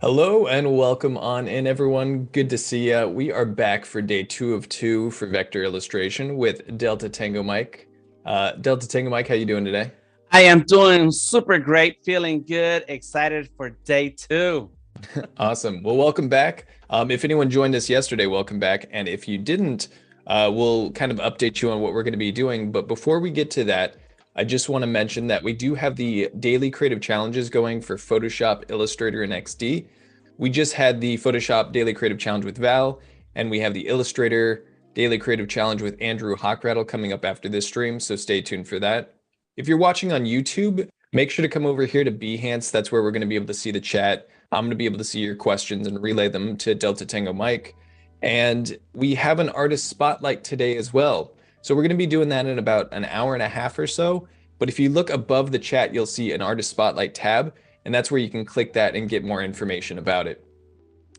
Hello and welcome on in, everyone. Good to see ya. We are back for day 2 of 2 for vector illustration with DeltaTangoMike. DeltaTangoMike, how you doing today? I am doing super great, feeling good, excited for day 2. Awesome. Well, welcome back. If anyone joined us yesterday, welcome back. And if you didn't, we'll kind of update you on what we're going to be doing. But before we get to that, I just want to mention that we do have the daily creative challenges going for Photoshop, Illustrator, and XD. We just had the Photoshop Daily Creative Challenge with Val, and we have the Illustrator Daily Creative Challenge with Andrew Hockrattle coming up after this stream, so stay tuned for that. If you're watching on YouTube, make sure to come over here to Behance. That's where we're going to be able to see the chat. I'm going to be able to see your questions and relay them to DeltaTangoMike. And we have an artist spotlight today as well. So we're going to be doing that in about an hour and a half or so. But if you look above the chat, you'll see an artist spotlight tab, and that's where you can click that and get more information about it.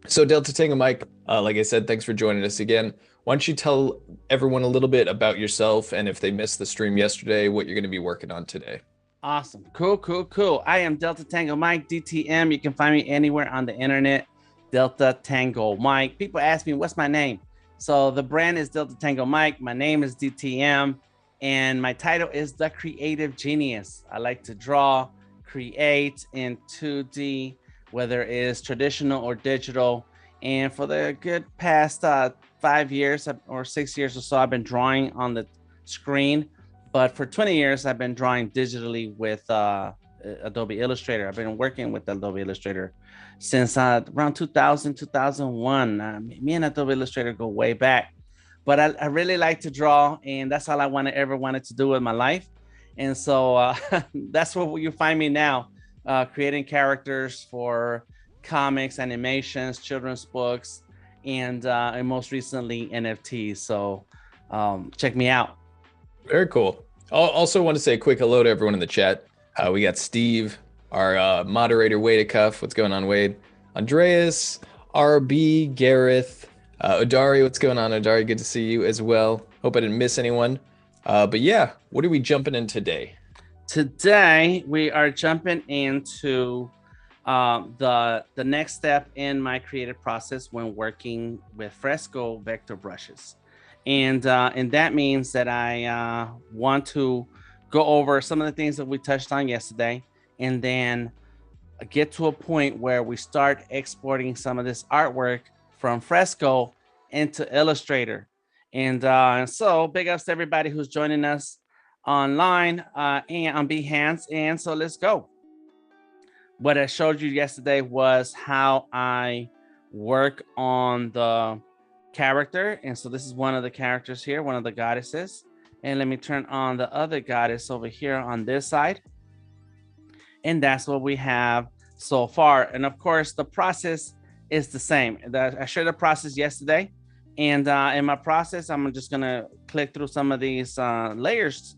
So DeltaTangoMike, like I said, thanks for joining us again. Why don't you tell everyone a little bit about yourself, and if they missed the stream yesterday, what you're going to be working on today. Awesome. Cool. I am DeltaTangoMike, DTM. You can find me anywhere on the internet, DeltaTangoMike. People ask me, what's my name? So the brand is DeltaTangoMike. My name is DTM, and my title is The Creative Genius. I like to draw, create in 2D, whether it is traditional or digital. And for the good past 5 years or 6 years or so, I've been drawing on the screen. But for 20 years, I've been drawing digitally with Adobe Illustrator. I've been working with Adobe Illustrator since around 2000, 2001. Me and Adobe Illustrator go way back. But I really like to draw, and that's all I ever wanted to do with my life. And so that's where you find me now, creating characters for comics, animations, children's books, and most recently NFTs. So check me out. Very cool. I also want to say a quick hello to everyone in the chat. We got Steve, our moderator, Wade Cuff. What's going on, Wade? Andreas, RB, Gareth, Odari. What's going on, Odari? Good to see you as well. Hope I didn't miss anyone. But yeah, what are we jumping in today? Today, we are jumping into the next step in my creative process when working with Fresco vector brushes. And that means that I want to go over some of the things that we touched on yesterday, and then get to a point where we start exporting some of this artwork from Fresco into Illustrator. And so big ups to everybody who's joining us online and on Behance. And so let's go. What I showed you yesterday was how I work on the character. And so this is one of the characters here, one of the goddesses. And let me turn on the other goddess over here on this side. And that's what we have so far. And of course, the process is the same. I shared the process yesterday. And in my process, I'm just going to click through some of these layers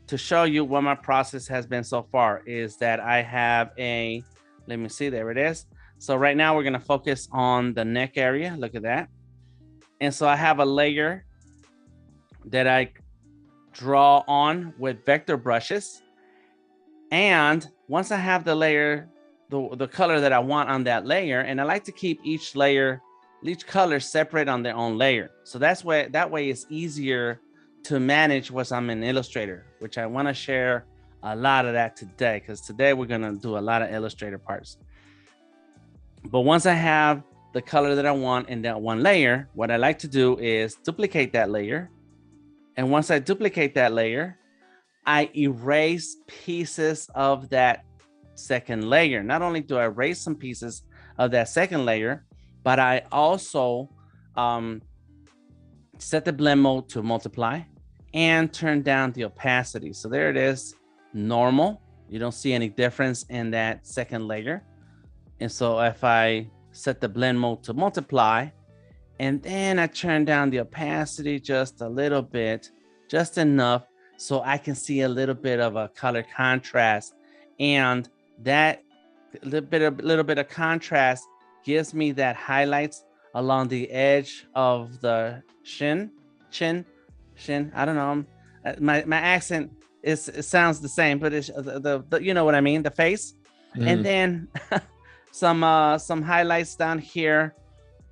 to show you what my process has been so far. Is that I have let me see, there it is. So right now we're going to focus on the neck area. Look at that. And so I have a layer that I draw on with vector brushes. And once I have the layer, the color that I want on that layer, and I like to keep each color separate on their own layer. So that way it's easier to manage once I'm in Illustrator, which I want to share a lot of that today, because today we're going to do a lot of Illustrator parts. But once I have the color that I want in that one layer, what I like to do is duplicate that layer. And once I duplicate that layer, I erase pieces of that second layer. Not only do I erase some pieces of that second layer, but I also set the blend mode to multiply, and turn down the opacity. So there it is, normal. You don't see any difference in that second layer. And so if I set the blend mode to multiply, and then I turn down the opacity just a little bit, just enough so I can see a little bit of a color contrast. And that little bit of contrast gives me that highlights along the edge of the chin. I don't know. My accent it sounds the same, but it's the you know what I mean, the face. And then some highlights down here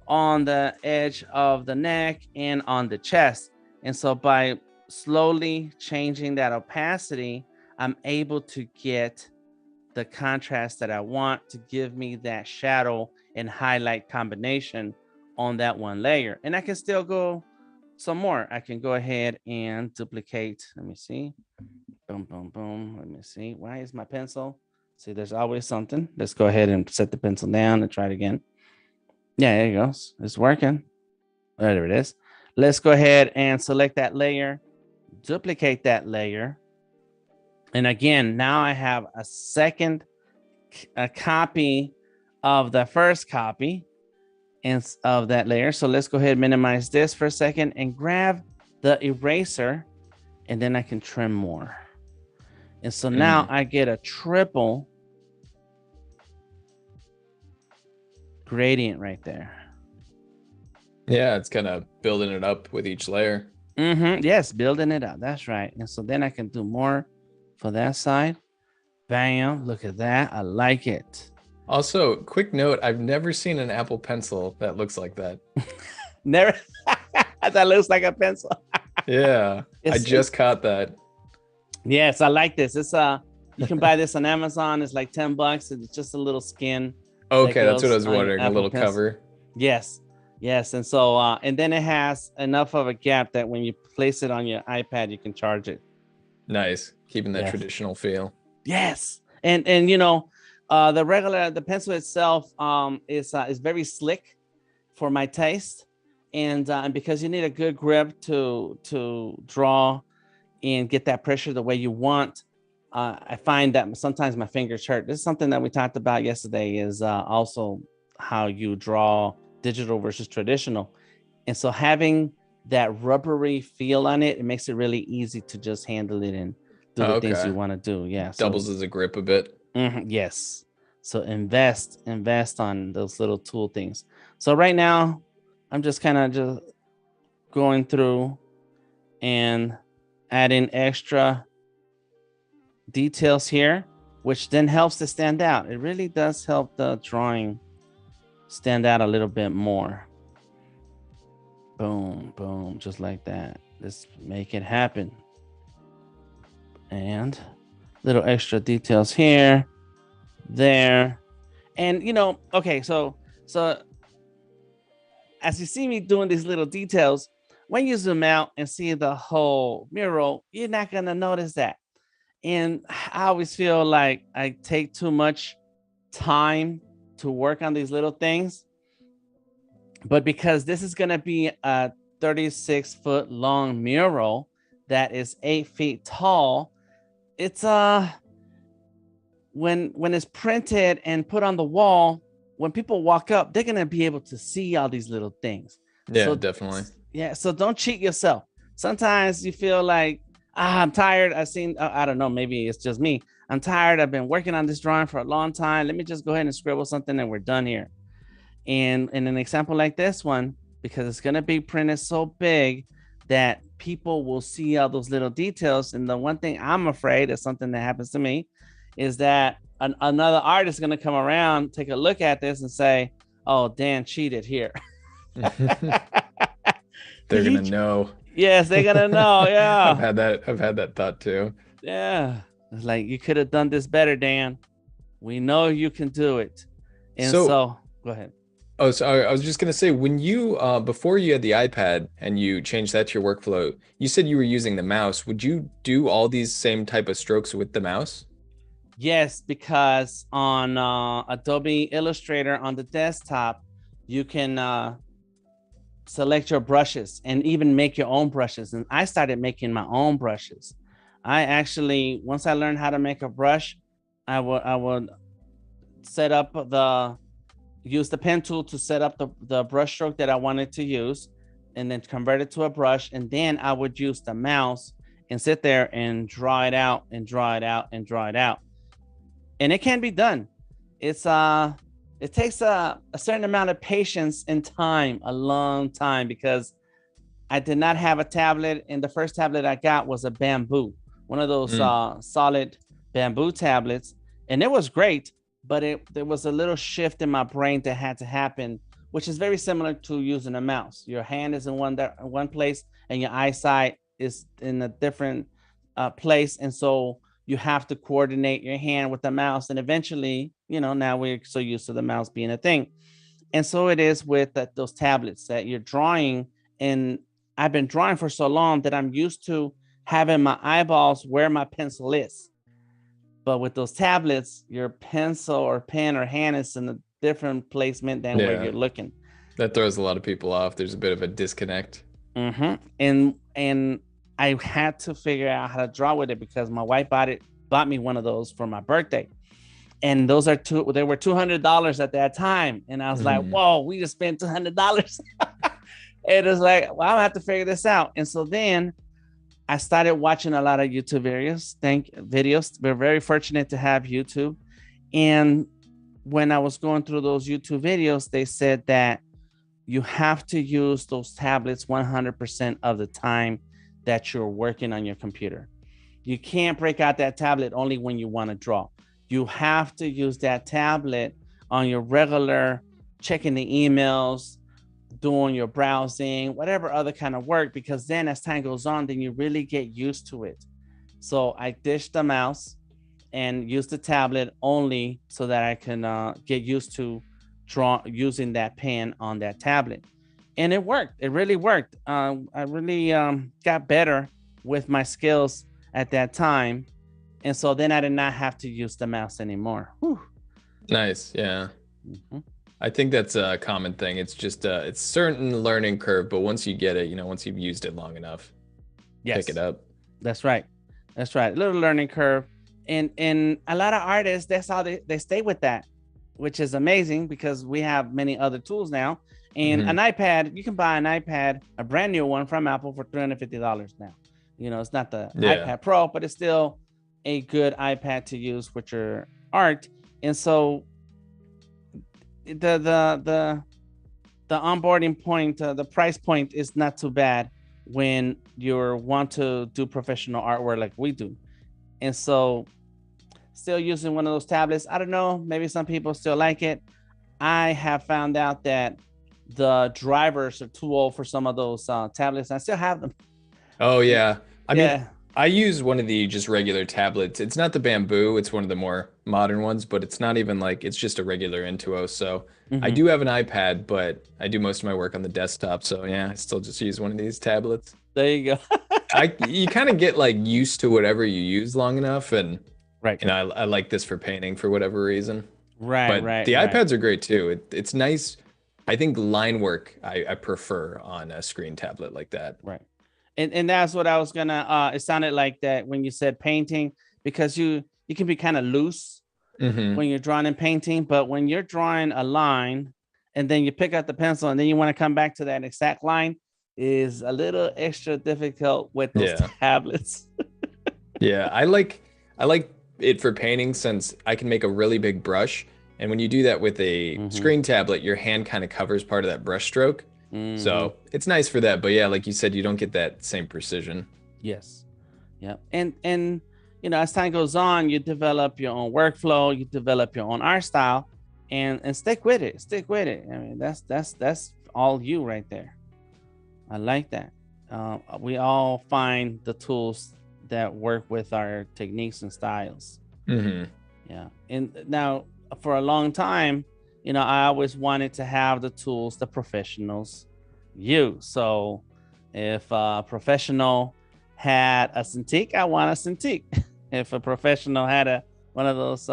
on the edge of the neck and on the chest. And so by slowly changing that opacity, I'm able to get the contrast that I want to give me that shadow and highlight combination on that one layer. And I can still go some more. I can go ahead and duplicate. Let me see. Boom, boom, boom. Let me see. Why is my pencil? See, there's always something. Let's go ahead and set the pencil down and try it again. Yeah, there it goes. It's working. There it is. Let's go ahead and select that layer, duplicate that layer. And again, now I have a second copy of the first copy of that layer. So let's go ahead and minimize this for a second and grab the eraser, and then I can trim more. And so now I get a triple gradient right there. Yeah, it's kind of building it up with each layer. Yes, building it up. That's right. And so then I can do more for that side. Bam, look at that. I like it. Also, quick note, I've never seen an Apple Pencil that looks like that. Never. That looks like a pencil. Yeah, I just caught that. Yes, I like this. It's you can buy this on Amazon. It's like $10. It's just a little skin. Okay, that's what I was wondering. A little cover. Yes. And so and then it has enough of a gap that when you place it on your iPad, you can charge it. Nice, keeping that traditional feel. Yes, and you know, the pencil itself is very slick for my taste, and because you need a good grip to draw and get that pressure the way you want. I find that sometimes my fingers hurt. This is something that we talked about yesterday, is also how you draw digital versus traditional. And so having that rubbery feel on it, it makes it really easy to just handle it and do the things you want to do. Yeah. Doubles as a grip a bit. Yes. So invest on those little tool things. So right now I'm just kind of just going through and adding extra details here, which then helps to stand out. It really does help the drawing stand out a little bit more. Boom, boom, just like that. Let's make it happen. And little extra details here, there. And you know, okay, so as you see me doing these little details, when you zoom out and see the whole mural, you're not gonna notice that. And I always feel like I take too much time to work on these little things. But because this is gonna be a 36-foot long mural that is 8 feet tall, it's when it's printed and put on the wall, when people walk up, they're gonna be able to see all these little things. Yeah, so, definitely. Yeah, so don't cheat yourself. Sometimes you feel like, I'm tired. I don't know, maybe it's just me. I'm tired. I've been working on this drawing for a long time. Let me just go ahead and scribble something and we're done here. And in an example like this one, because it's going to be printed so big that people will see all those little details. And the one thing I'm afraid is something that happens to me is that another artist is going to come around, take a look at this and say, oh, Dan cheated here. They're going to know. Yes, they're gonna know. Yeah, I've had that thought too. Yeah, it's like, you could have done this better, Dan. We know you can do it. And so go ahead. Oh, so I was just gonna say, when you before you had the iPad and you changed that to your workflow, you said you were using the mouse. Would you do all these same type of strokes with the mouse? Yes, because on Adobe Illustrator on the desktop, you can select your brushes and even make your own brushes. And I started making my own brushes. I actually, once I learned how to make a brush, I would set up use the pen tool to set up the brush stroke that I wanted to use, and then convert it to a brush. And then I would use the mouse and sit there and draw it out and draw it out and draw it out. And it can be done. It takes a certain amount of patience and time, a long time, because I did not have a tablet. And the first tablet I got was a bamboo, one of those solid bamboo tablets. And it was great, but there was a little shift in my brain that had to happen, which is very similar to using a mouse. Your hand is in one place and your eyesight is in a different place. And so you have to coordinate your hand with the mouse. And eventually, now we're so used to the mouse being a thing. And so it is with those tablets that you're drawing. And I've been drawing for so long that I'm used to having my eyeballs where my pencil is. But with those tablets, your pencil or pen or hand is in a different placement than where you're looking. That throws a lot of people off. There's a bit of a disconnect. And I had to figure out how to draw with it because my wife bought me one of those for my birthday. And they were $200 at that time. And I was like, whoa, we just spent $200. It was like, well, I'll have to figure this out. And so then I started watching a lot of YouTube videos. We're very fortunate to have YouTube. And when I was going through those YouTube videos, they said that you have to use those tablets 100% of the time that you're working on your computer. You can't break out that tablet only when you want to draw. You have to use that tablet on your regular, checking the emails, doing your browsing, whatever other kind of work, because then as time goes on, then you really get used to it. So I ditched the mouse and used the tablet only so that I can get used to using that pen on that tablet. And it worked. It really worked. I really got better with my skills at that time. And so then I did not have to use the mouse anymore. Whew. Nice. Yeah. I think that's a common thing. It's just it's certain learning curve, but once you get it, once you've used it long enough, pick it up. That's right. That's right. A little learning curve. And a lot of artists, that's how they stay with that, which is amazing because we have many other tools now. And an iPad, you can buy an iPad, a brand new one from Apple for $350 now. It's not the iPad Pro, but it's still a good iPad to use with your art. And so the onboarding point, the price point is not too bad when you want to do professional artwork like we do. And so still using one of those tablets. I don't know, maybe some people still like it. I have found out that the drivers are too old for some of those tablets. I still have them. Oh yeah. I mean, I use one of the just regular tablets. It's not the bamboo. It's one of the more modern ones, but it's not even like, it's just a regular Intuos. So I do have an iPad, but I do most of my work on the desktop. So yeah, I still just use one of these tablets. There you go. You kind of get like used to whatever you use long enough. And I like this for painting for whatever reason. But the iPads are great too. It's nice. I think line work I prefer on a screen tablet like that. Right. And that's what I was gonna it sounded like that when you said painting, because you can be kind of loose when you're drawing and painting, but when you're drawing a line and then you pick up the pencil and then you want to come back to that exact line is a little extra difficult with those tablets. Yeah, I like it for painting since I can make a really big brush, and when you do that with a screen tablet, your hand kind of covers part of that brush stroke. So it's nice for that, but yeah, like you said, you don't get that same precision. Yes. Yeah. And as time goes on, you develop your own workflow, you develop your own art style, and stick with it. I mean, that's all you right there. I like that. We all find the tools that work with our techniques and styles. Yeah. And now for a long time, I always wanted to have the tools the professionals use. So if a professional had a Cintiq, I want a Cintiq. If a professional had one of those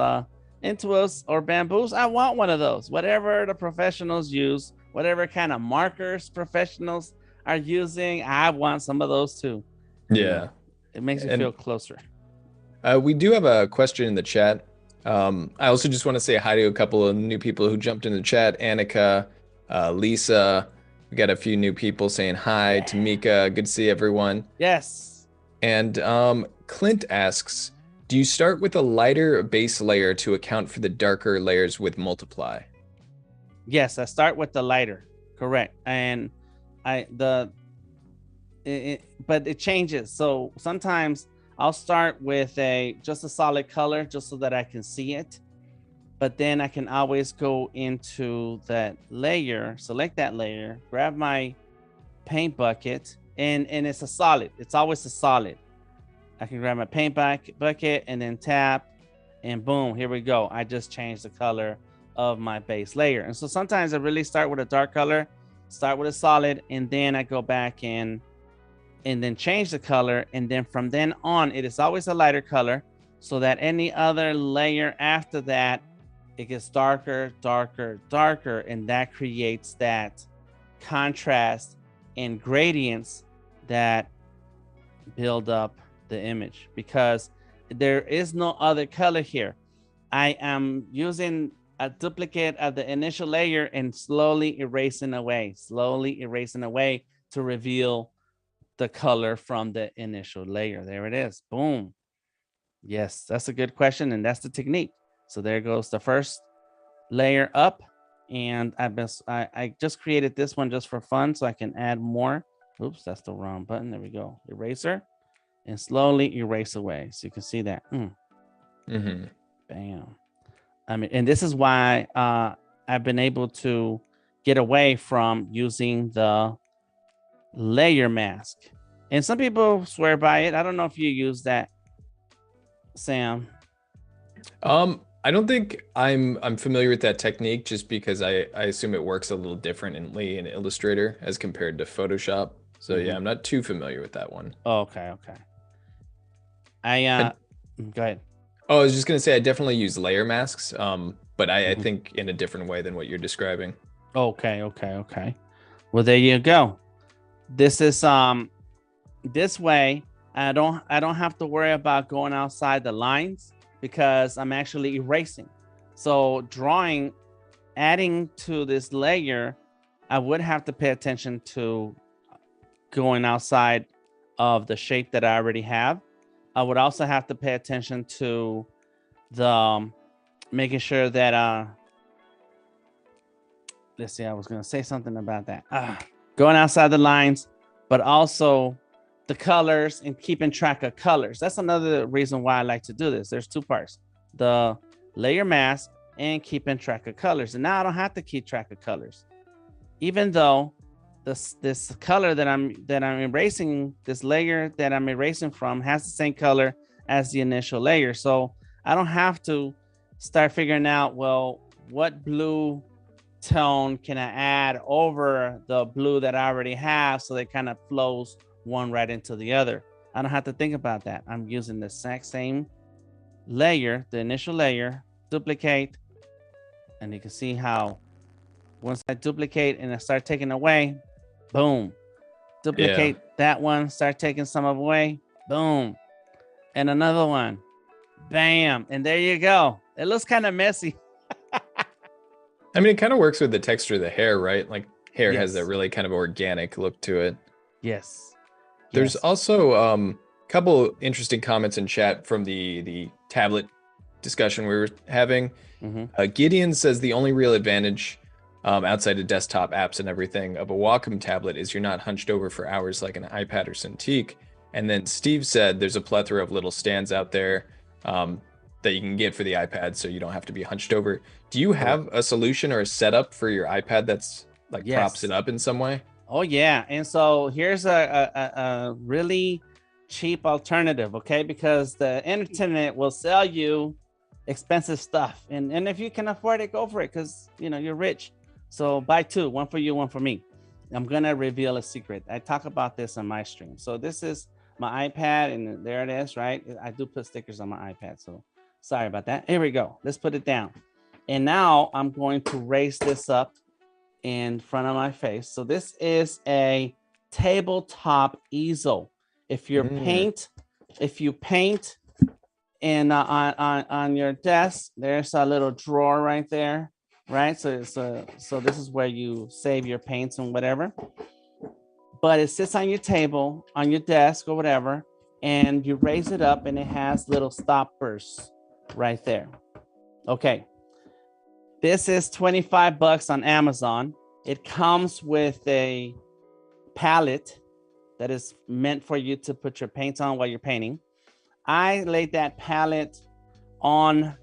Intuos or bamboos, I want one of those. Whatever the professionals use, whatever kind of markers professionals are using. I want some of those too. Yeah. It makes you feel closer. We do have a question in the chat. I also just want to say hi to a couple of new people who jumped in the chat. Annika, Lisa. We got a few new people saying hi. Tamika, good to see everyone. Yes. And Clint asks, do you start with a lighter base layer to account for the darker layers with multiply? Yes, I start with the lighter. Correct. And but it changes. So sometimes I'll start with just a solid color just so that I can see it. But then I can always go into that layer, select that layer, grab my paint bucket, and it's a solid. It's always a solid. I can grab my paint bucket and then tap, and boom, here we go. I just changed the color of my base layer. And so sometimes I really start with a dark color, start with a solid, and then I go back in and then change the color. And then from then on, it is always a lighter color so that any other layer after that, it gets darker, darker, darker. And that creates that contrast and gradients that build up the image, because there is no other color here. I am using a duplicate of the initial layer and slowly erasing away to reveal the color from the initial layer. There it is. Boom. Yes, that's a good question, and that's the technique. So there goes the first layer up, and I just created this one just for fun so I can add more. Oops, that's the wrong button. There we go. Eraser, and slowly erase away. So you can see that. Bam. I mean, and this is why I've been able to get away from using the layer mask. And some people swear by it. I don't know if you use that, Sam. I don't think I'm familiar with that technique, just because I assume it works a little differently in Illustrator as compared to Photoshop. So yeah, I'm not too familiar with that one. Okay. Go ahead. Oh, I was just gonna say I definitely use layer masks, but I think in a different way than what you're describing. Okay. Well, there you go. This is this way I don't have to worry about going outside the lines, because I'm actually erasing. So adding to this layer, I would have to pay attention to going outside of the shape that I already have. I would also have to pay attention to the making sure that let's see, I was going to say something about that. Going outside the lines, but also the colors and keeping track of colors. That's another reason why I like to do this. There's two parts: the layer mask and keeping track of colors. And now I don't have to keep track of colors, even though this color that I'm erasing, this layer that I'm erasing from, has the same color as the initial layer. So I don't have to start figuring out, well, what blue tone can I add over the blue that I already have, so it kind of flows one right into the other. I don't have to think about that. I'm using the exact same layer, the initial layer, duplicate, and you can see how once I duplicate and I start taking away, boom, duplicate that one, start taking some away, boom, and another one, bam, and there you go. It looks kind of messy. I mean, it kind of works with the texture of the hair, right? Like hair has that really kind of organic look to it. Yes. There's also a couple interesting comments in chat from the tablet discussion we were having. Gideon says the only real advantage outside of desktop apps and everything of a Wacom tablet is you're not hunched over for hours like an iPad or Cintiq. And then Steve said there's a plethora of little stands out there that you can get for the iPad, so you don't have to be hunched over. Do you have a solution or a setup for your iPad that's like props it up in some way? Oh yeah, and so here's a really cheap alternative, okay? Because the internet will sell you expensive stuff, and if you can afford it, go for it, because you know you're rich. So buy two, one for you, one for me. I'm gonna reveal a secret. I talk about this on my stream. So this is my iPad, and there it is, right? I do put stickers on my iPad, so sorry about that. Here we go. Let's put it down. And now I'm going to raise this up in front of my face. So this is a tabletop easel. If you paint and on your desk, there's a little drawer right there, right? So this is where you save your paints and whatever. But it sits on your table, on your desk or whatever, and you raise it up and it has little stoppers right there. Okay. This is $25 on Amazon. It comes with a palette that is meant for you to put your paints on while you're painting. I laid that palette on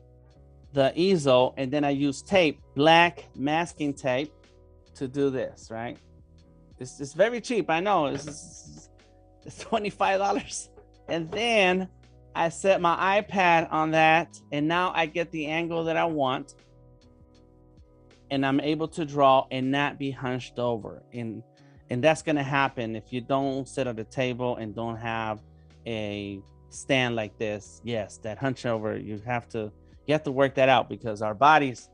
the easel and then I used tape, black masking tape, to do this, right? It's very cheap. I know it's $25. And then I set my iPad on that and now I get the angle that I want. And I'm able to draw and not be hunched over. And that's going to happen if you don't sit at the table and don't have a stand like this. Yes, that hunch over, you have to work that out because our bodies,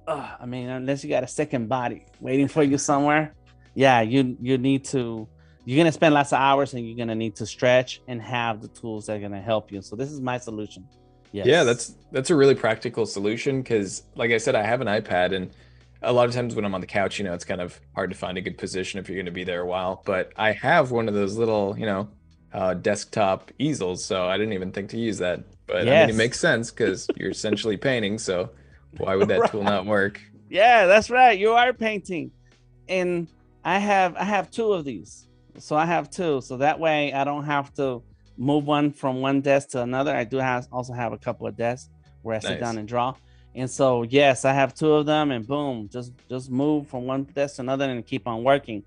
I mean, unless you got a second body waiting for you somewhere, yeah, you're going to spend lots of hours and you're going to need to stretch and have the tools that are going to help you. So this is my solution. Yes. Yeah, that's a really practical solution because, like I said, I have an iPad, and a lot of times when I'm on the couch, it's kind of hard to find a good position if you're going to be there a while. But I have one of those little, desktop easels, so I didn't even think to use that. But yes. I mean, it makes sense because you're essentially painting, so why would that right. tool not work? Yeah, that's right. You are painting, and I have two of these, so I have two, so that way I don't have to move one from one desk to another. I do also have a couple of desks where I sit down and draw. And so, yes, I have two of them and boom, just move from one desk to another and keep on working.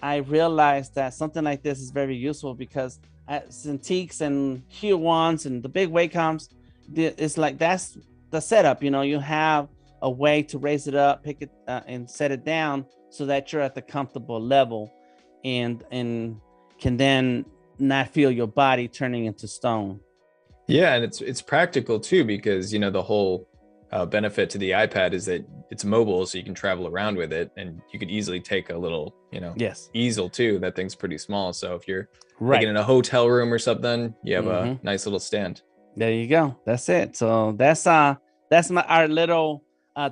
I realized that something like this is very useful because at Cintiqs and Hue-1s and the big Wacom's, it's like that's the setup. You have a way to raise it up, pick it and set it down so that you're at the comfortable level and can then not feel your body turning into stone. Yeah, and it's practical too because the whole benefit to the iPad is that it's mobile, so you can travel around with it, and you could easily take a little yes. easel too. That thing's pretty small, so if you're like in a hotel room or something, you have a nice little stand. There you go. That's it. So that's our little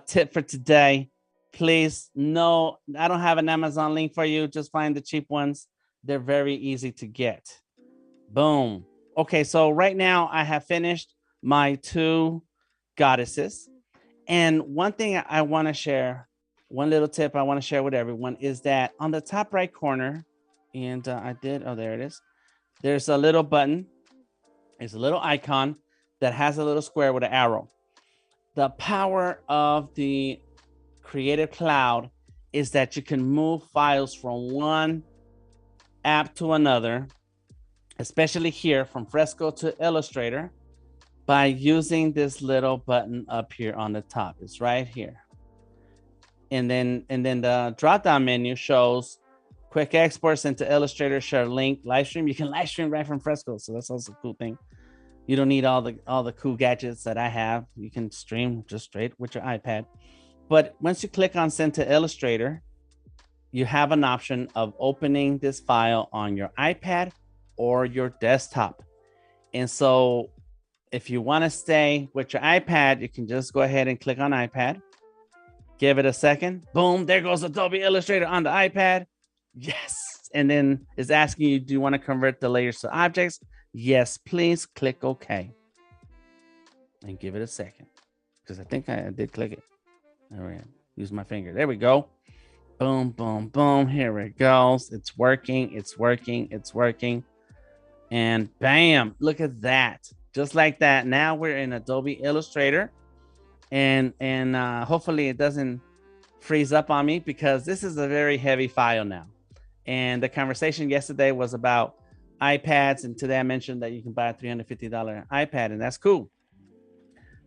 tip for today. Please, no, I don't have an Amazon link for you. Just find the cheap ones. They're very easy to get. Boom. Okay, so right now I have finished my two goddesses. And one thing I want to share, one little tip I want to share with everyone is that on the top right corner, and there it is. There's a little button. It's a little icon that has a little square with an arrow. The power of the Creative Cloud is that you can move files from one app to another, especially here from Fresco to Illustrator, by using this little button up here on the top. It's right here. And then the drop-down menu shows quick exports into Illustrator, share link, live stream. You can live stream right from Fresco, so that's also a cool thing. You don't need all the cool gadgets that I have. You can stream just straight with your iPad. But once you click on send to Illustrator, you have an option of opening this file on your iPad or your desktop. And so if you want to stay with your iPad, you can just go ahead and click on iPad. Give it a second. Boom, there goes Adobe Illustrator on the iPad. Yes. And then it's asking you, do you want to convert the layers to objects? Yes, please click OK. And give it a second. Because I think I did click it. All right. Use my finger. There we go. Boom, boom, boom. Here it goes. It's working. It's working. It's working. And bam, look at that. Just like that. Now we're in Adobe Illustrator. And hopefully it doesn't freeze up on me because this is a very heavy file now. And the conversation yesterday was about iPads. And today I mentioned that you can buy a $350 iPad, and that's cool.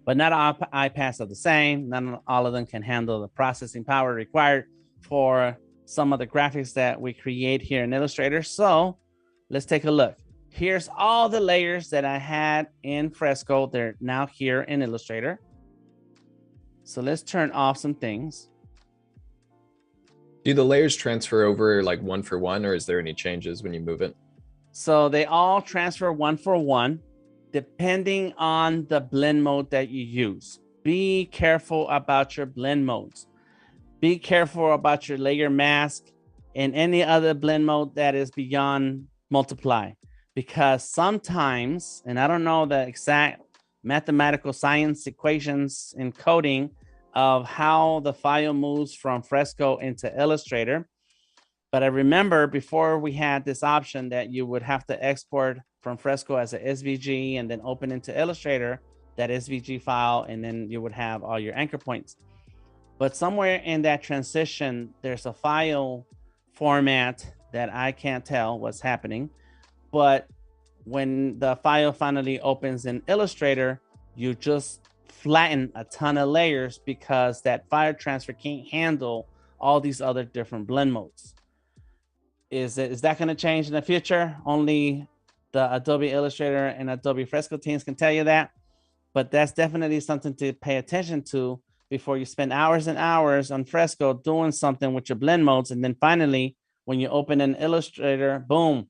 But not all iPads are the same. Not all of them can handle the processing power required for some of the graphics that we create here in Illustrator. So let's take a look. Here's all the layers that I had in Fresco. They're now here in Illustrator. So let's turn off some things. Do the layers transfer over like one for one, or is there any changes when you move it? So they all transfer one for one, depending on the blend mode that you use. Be careful about your blend modes. Be careful about your layer mask and any other blend mode that is beyond multiply, because sometimes, and I don't know the exact mathematical science equations in coding of how the file moves from Fresco into Illustrator. But I remember before we had this option that you would have to export from Fresco as a SVG and then open into Illustrator, that SVG file, and then you would have all your anchor points. But somewhere in that transition, there's a file format that I can't tell what's happening. But when the file finally opens in Illustrator, you just flatten a ton of layers because that file transfer can't handle all these other different blend modes. Is that going to change in the future? Only the Adobe Illustrator and Adobe Fresco teams can tell you that. But that's definitely something to pay attention to before you spend hours and hours on Fresco doing something with your blend modes. And then finally, when you open an Illustrator, boom,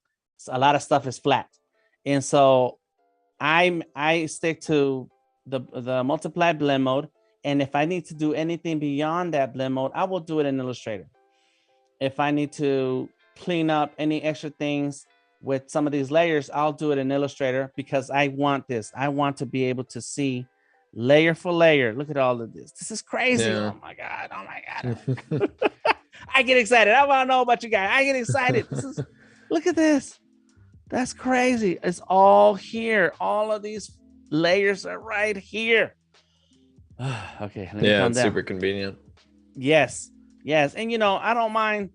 a lot of stuff is flat. And so I stick to the multiply blend mode. And if I need to do anything beyond that blend mode, I will do it in Illustrator. If I need to clean up any extra things with some of these layers, I'll do it in Illustrator because I want this. I want to be able to see layer for layer. Look at all of this. This is crazy. Yeah. Oh my God. Oh my God. I get excited. I want to know about you guys. I get excited. Look at this. That's crazy. It's all here. All of these layers are right here. Okay. Yeah, it's super convenient. Yes. Yes. And I don't mind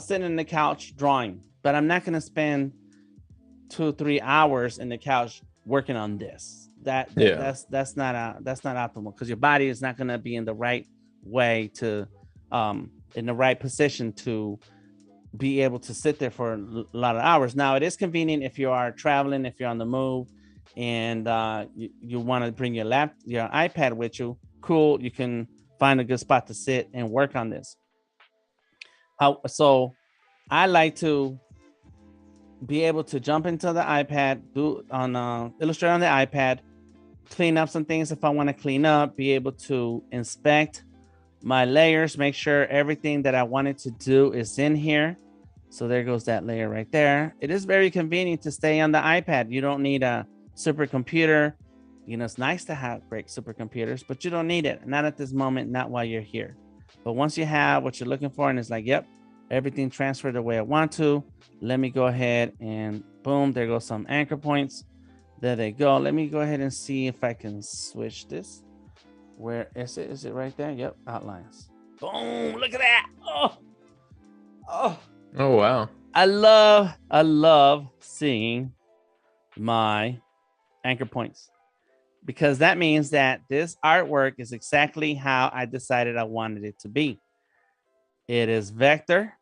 sitting on the couch drawing, but I'm not going to spend 2-3 hours in the couch working on this. That's not optimal, because your body is not going to be in the right way to in the right position to be able to sit there for a lot of hours. Now, it is convenient if you are traveling, if you're on the move, and you want to bring your iPad with you. Cool, you can find a good spot to sit and work on this. So I like to be able to jump into the iPad, do on Illustrator on the iPad, clean up some things if I want to clean up, be able to inspect my layers, make sure everything that I wanted to do is in here. So there goes that layer right there. It is very convenient to stay on the iPad. You don't need a supercomputer. It's nice to have great supercomputers, but you don't need it. Not at this moment, not while you're here. But once you have what you're looking for and it's like, yep, everything transferred the way I want to, let me go ahead and boom, there goes some anchor points. There they go. Let me go ahead and see if I can switch this. Where is it? Is it right there? Yep, outlines. Boom, look at that. Oh, wow. I love seeing my anchor points, because that means that this artwork is exactly how I decided I wanted it to be. It is vector,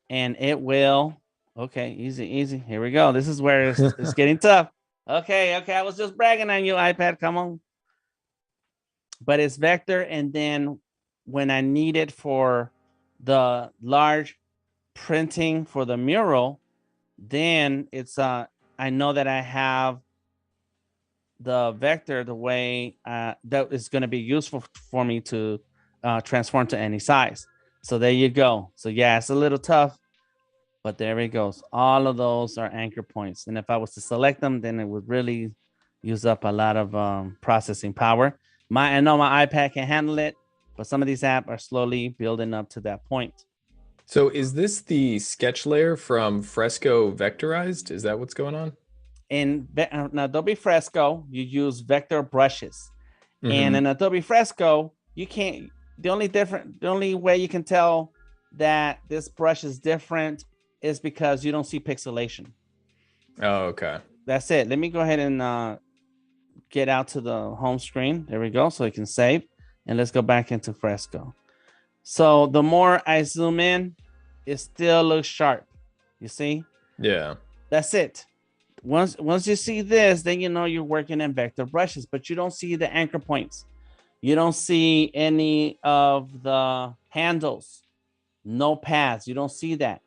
and it will, okay, easy. Here we go. This is where it's getting tough. Okay, I was just bragging on you, iPad, come on. But it's vector, and then when I need it for the large printing for the mural, then it's I know that I have the vector the way that is going to be useful for me to transform to any size. So there you go. So yeah, it's a little tough, but there it goes. All of those are anchor points, and if I was to select them, then it would really use up a lot of processing power. I know my iPad can handle it, but some of these apps are slowly building up to that point. So is this the sketch layer from Fresco vectorized? Is that what's going on? In Adobe Fresco, you use vector brushes. Mm-hmm. And in Adobe Fresco, you can't, the only way you can tell that this brush is different is because you don't see pixelation. Oh, okay. That's it. Let me go ahead and get out to the home screen. There we go. So you can save, and let's go back into Fresco. So the more I zoom in, it still looks sharp. You see? Yeah. That's it. Once you see this, then you know you're working in vector brushes, but you don't see the anchor points. You don't see any of the handles. No paths. You don't see that.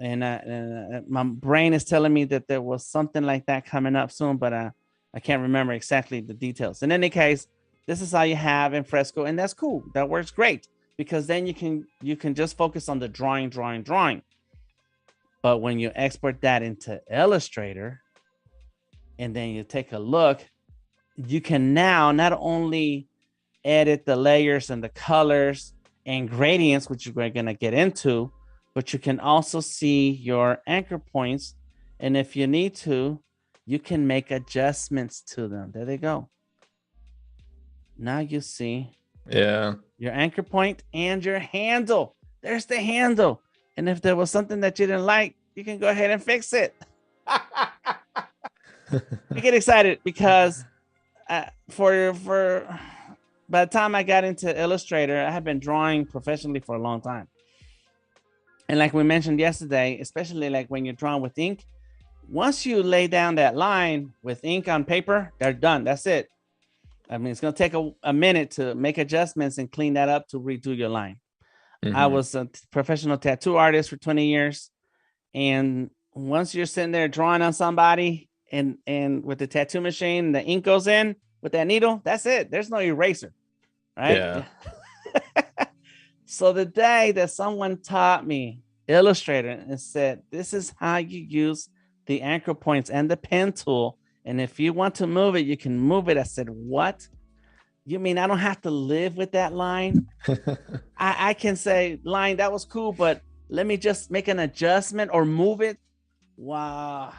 And my brain is telling me that there was something like that coming up soon, but I can't remember exactly the details. In any case, this is all you have in Fresco, and that's cool. That works great because then you can just focus on the drawing. But when you export that into Illustrator and then you take a look, you can now not only edit the layers and the colors and gradients, which we're going to get into, but you can also see your anchor points. And if you need to, you can make adjustments to them. There they go. Now you see your anchor point and your handle. There's the handle. And if there was something that you didn't like, you can go ahead and fix it. I get excited because for by the time I got into Illustrator, I had been drawing professionally for a long time. And like we mentioned yesterday, especially like when you're drawing with ink, once you lay down that line with ink on paper, they're done. That's it. I mean, it's going to take a minute to make adjustments and clean that up to redo your line. I was a professional tattoo artist for 20 years. And once you're sitting there drawing on somebody and with the tattoo machine, the ink goes in with that needle, that's it. There's no eraser, right? Yeah. So the day that someone taught me Illustrator and said, this is how you use the anchor points and the pen tool. And if you want to move it, you can move it. I said, what? You mean I don't have to live with that line? I can say, line, that was cool, but let me just make an adjustment or move it. Wow.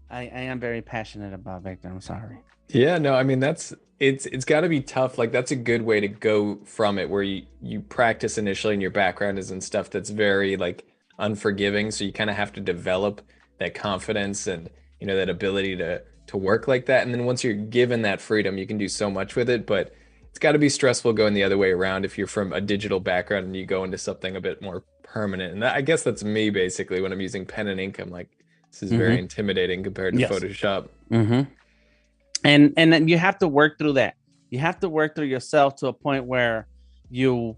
I am very passionate about vector. I'm sorry. Yeah, no, I mean, it's got to be tough. Like that's a good way to go from it, where you practice initially and your background is in stuff that's very like unforgiving. So you kind of have to develop that confidence and, you know, that ability to work like that. And then once you're given that freedom, you can do so much with it. But it's got to be stressful going the other way around if you're from a digital background and you go into something a bit more permanent. And I guess that's me basically when I'm using pen and ink. I'm like, this is very intimidating compared to Photoshop. And then you have to work through that. You have to work through yourself to a point where you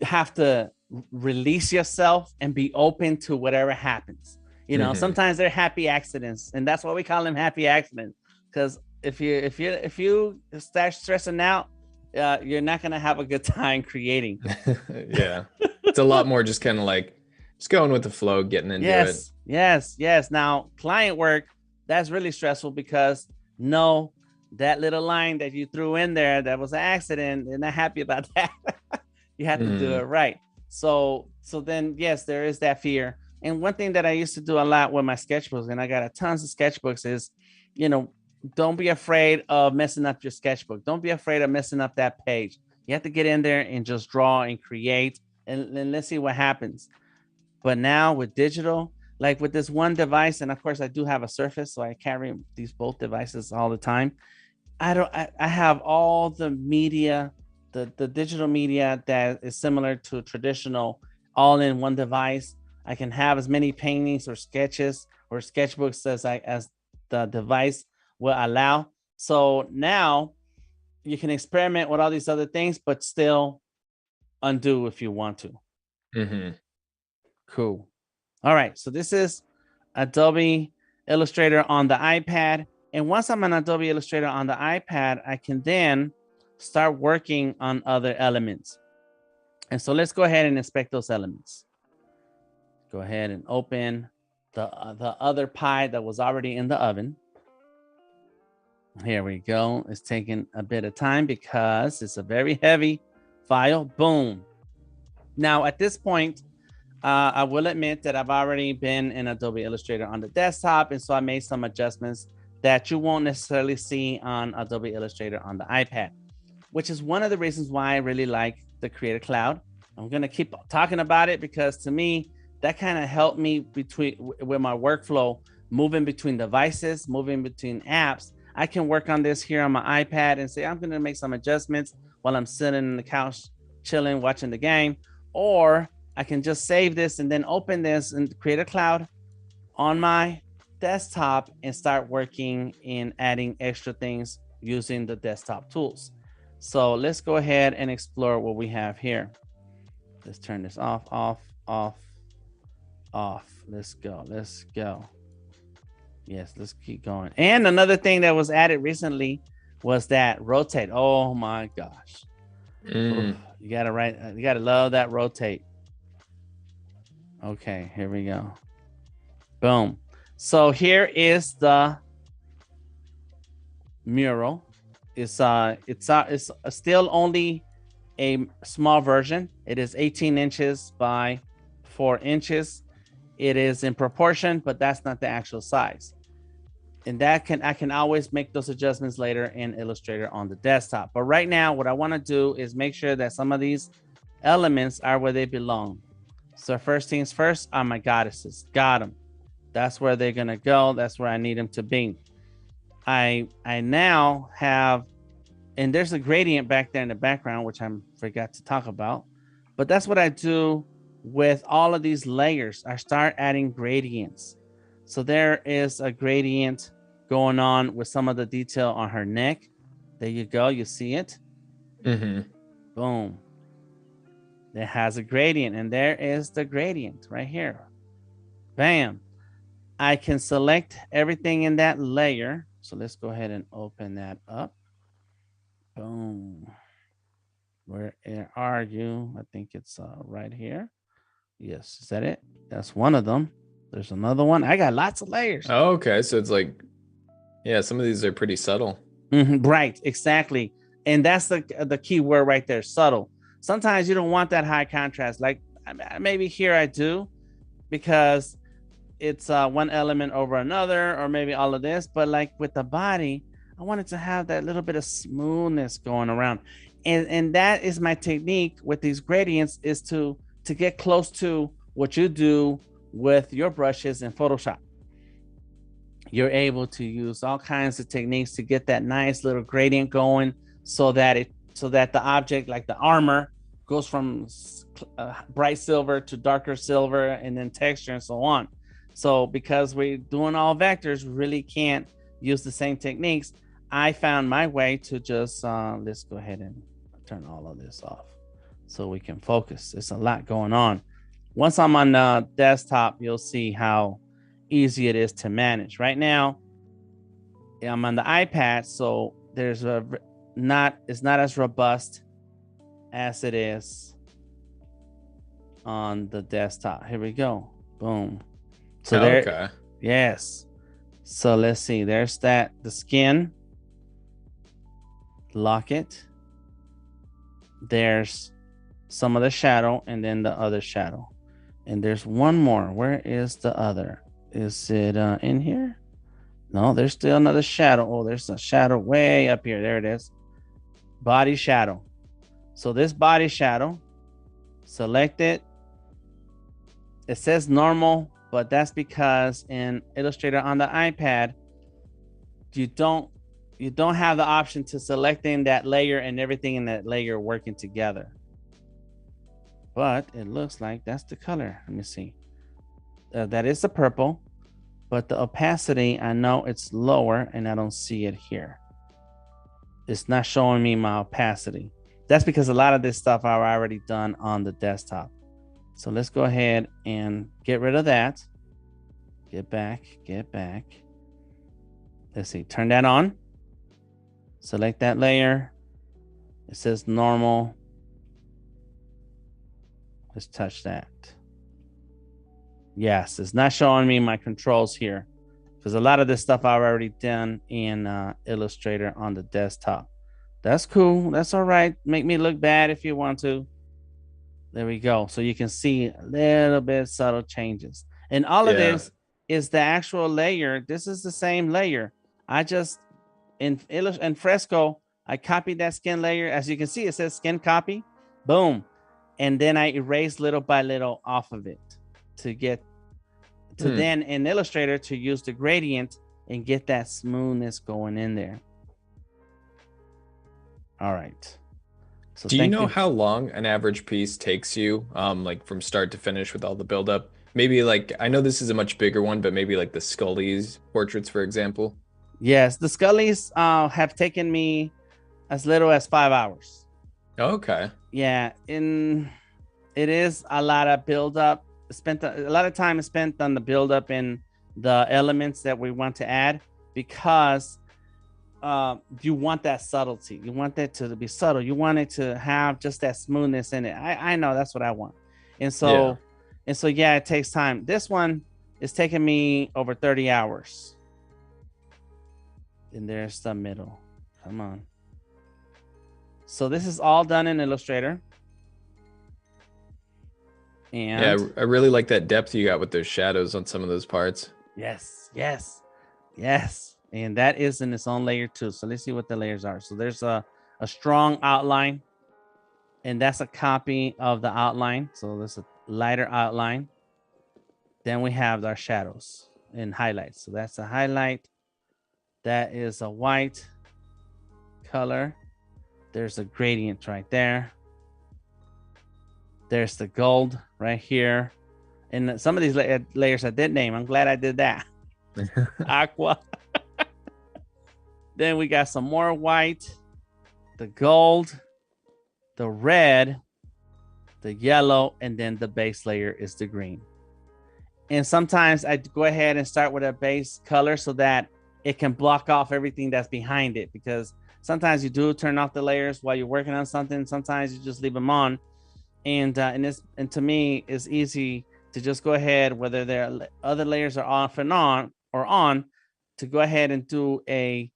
have to release yourself and be open to whatever happens. You know, sometimes they're happy accidents, and that's why we call them happy accidents. Because if you start stressing out, you're not gonna have a good time creating. Yeah, it's a lot more just kind of like just going with the flow, getting into it. Yes. Now, client work, that's really stressful because no, that little line that you threw in there, that was an accident. They're not happy about that. You have to do it right. So then, yes, there is that fear. And one thing that I used to do a lot with my sketchbooks, and I got a tons of sketchbooks, is, you know, don't be afraid of messing up your sketchbook. Don't be afraid of messing up that page. You have to get in there and just draw and create, and let's see what happens. But now with digital, like with this one device, and of course I do have a Surface, so I carry these both devices all the time. I have all the media, the digital media that is similar to traditional, all in one device. I can have as many paintings or sketches or sketchbooks as the device will allow. So now you can experiment with all these other things, but still undo if you want to. Cool. All right. So this is Adobe Illustrator on the iPad. And once I'm on Adobe Illustrator on the iPad, I can then start working on other elements. And so let's go ahead and inspect those elements. Go ahead and open the other pie that was already in the oven. Here we go. It's taking a bit of time because it's a very heavy file. Boom. Now at this point, I will admit that I've already been in Adobe Illustrator on the desktop, and so I made some adjustments that you won't necessarily see on Adobe Illustrator on the iPad, which is one of the reasons why I really like the Creative Cloud. I'm going to keep talking about it because to me, that kind of helped me with my workflow, moving between devices, moving between apps. I can work on this here on my iPad and say, I'm going to make some adjustments while I'm sitting on the couch, chilling, watching the game, or I can just save this and then open this in Creative Cloud on my desktop and start working in adding extra things using the desktop tools. So let's go ahead and explore what we have here. Let's turn this off, off, off, off. Let's go. Let's go. Yes, let's keep going. And another thing that was added recently was that rotate. Oh my gosh. Oof, you gotta love that rotate. Okay, here we go. Boom. So here is the mural. It's still only a small version. It is 18 inches by 4 inches. It is in proportion, but that's not the actual size. And I can always make those adjustments later in Illustrator on the desktop. But right now, what I want to do is make sure that some of these elements are where they belong. So first things first are my goddesses. Got them. That's where they're gonna go. That's where I need them to be. I now have, and there's a gradient back there in the background, which I forgot to talk about. But that's what I do with all of these layers. I start adding gradients. So there is a gradient going on with some of the detail on her neck. There you go. You see it? Boom. It has a gradient, and there is the gradient right here. Bam. I can select everything in that layer. So let's go ahead and open that up. Boom. Where are you? I think it's right here. Yes, is that it? That's one of them. There's another one. I got lots of layers. Oh, okay. So it's like, yeah, some of these are pretty subtle. Right, exactly. And that's the key word right there, subtle. Sometimes you don't want that high contrast. Like maybe here I do, because it's one element over another, or maybe all of this. But like with the body, I wanted to have that little bit of smoothness going around. And that is my technique with these gradients, is to get close to what you do with your brushes in Photoshop. You're able to use all kinds of techniques to get that nice little gradient going, so that the object, like the armor, goes from bright silver to darker silver, and then texture and so on. So because we're doing all vectors, we really can't use the same techniques. I found my way to just let's go ahead and turn all of this off so we can focus. There's a lot going on. Once I'm on the desktop, you'll see how easy it is to manage. Right now, I'm on the iPad, so there's it's not as robust as it is on the desktop. Here we go. Boom. So there. Okay. Yes. So let's see. There's the skin. Lock it. There's some of the shadow, and then the other shadow. And there's one more. Where is the other? Is it in here? No, there's still another shadow. Oh, there's a shadow way up here. There it is. Body shadow. So this body shadow, select it. It says normal, but that's because in Illustrator on the iPad, you don't have the option to selecting that layer and everything in that layer working together. But it looks like that's the color. Let me see. That is the purple, but the opacity, I know it's lower, and I don't see it here. It's not showing me my opacity. That's because a lot of this stuff I've already done on the desktop. So let's go ahead and get rid of that. Get back. Let's see, turn that on. Select that layer. It says normal. Let's touch that. Yes, it's not showing me my controls here, because a lot of this stuff I've already done in Illustrator on the desktop. That's cool. That's all right. Make me look bad if you want to. There we go. So you can see a little bit subtle changes. And all of this is the actual layer. This is the same layer. I just, in Fresco, I copied that skin layer. As you can see, it says skin copy. Boom. And then I erase little by little off of it to get to then in Illustrator to use the gradient and get that smoothness going in there. All right. So do you know how long an average piece takes you, like from start to finish with all the buildup? Maybe like, I know this is a much bigger one, but maybe like the Scully's portraits, for example. Yes, the Scully's have taken me as little as 5 hours. Okay. Yeah, it is a lot of build up. Spent a lot of time is spent on the build up in the elements that we want to add, because you want that subtlety. You want that to be subtle. You want it to have just that smoothness in it. I know that's what I want. And so, yeah, it takes time. This one is taking me over 30 hours. And there's the middle. Come on. So this is all done in Illustrator. And yeah, I really like that depth you got with those shadows on some of those parts. yes. And that is in its own layer too. So let's see what the layers are. So there's a strong outline, and that's a copy of the outline. So there's a lighter outline. Then we have our shadows and highlights. So that's a highlight. That is a white color. There's a gradient right there. There's the gold right here. And some of these layers I did name. I'm glad I did that. Aqua. Then we got some more white, the gold, the red, the yellow, and then the base layer is the green. And sometimes I go ahead and start with a base color so that it can block off everything that's behind it, because sometimes you do turn off the layers while you're working on something. Sometimes you just leave them on. And to me, it's easy to just go ahead, whether there other layers are off and on or on, to go ahead and do a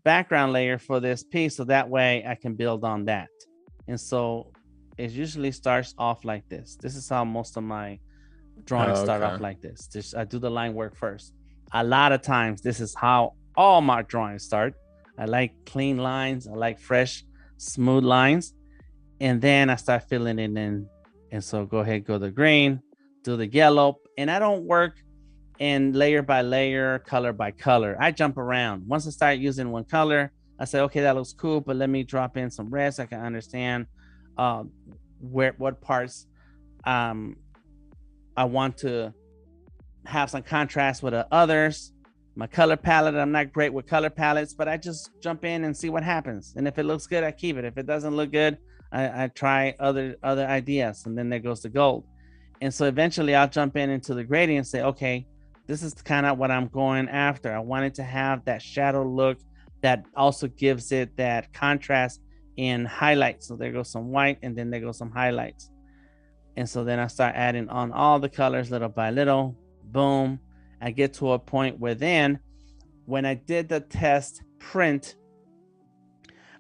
background layer for this piece, so that way I can build on that. And so it usually starts off like this. This is how most of my drawings start off, like this. Just I do the line work first. A lot of times this is how all my drawings start. I like clean lines. I like fresh, smooth lines. And then I start filling it in. And so go ahead, go the green, do the yellow. And I don't work in layer by layer, color by color. I jump around. Once I start using one color, I say, okay, that looks cool, but let me drop in some red so I can understand what parts I want to have some contrast with the others. My color palette, I'm not great with color palettes, but I just jump in and see what happens. And if it looks good, I keep it. If it doesn't look good, I try other ideas, and then there goes the gold. And so eventually I'll jump into the gradient and say, okay, this is kind of what I'm going after. I wanted to have that shadow look that also gives it that contrast in highlights. So there goes some white, and then there goes some highlights. And so then I start adding on all the colors little by little. Boom. I get to a point where then when I did the test print,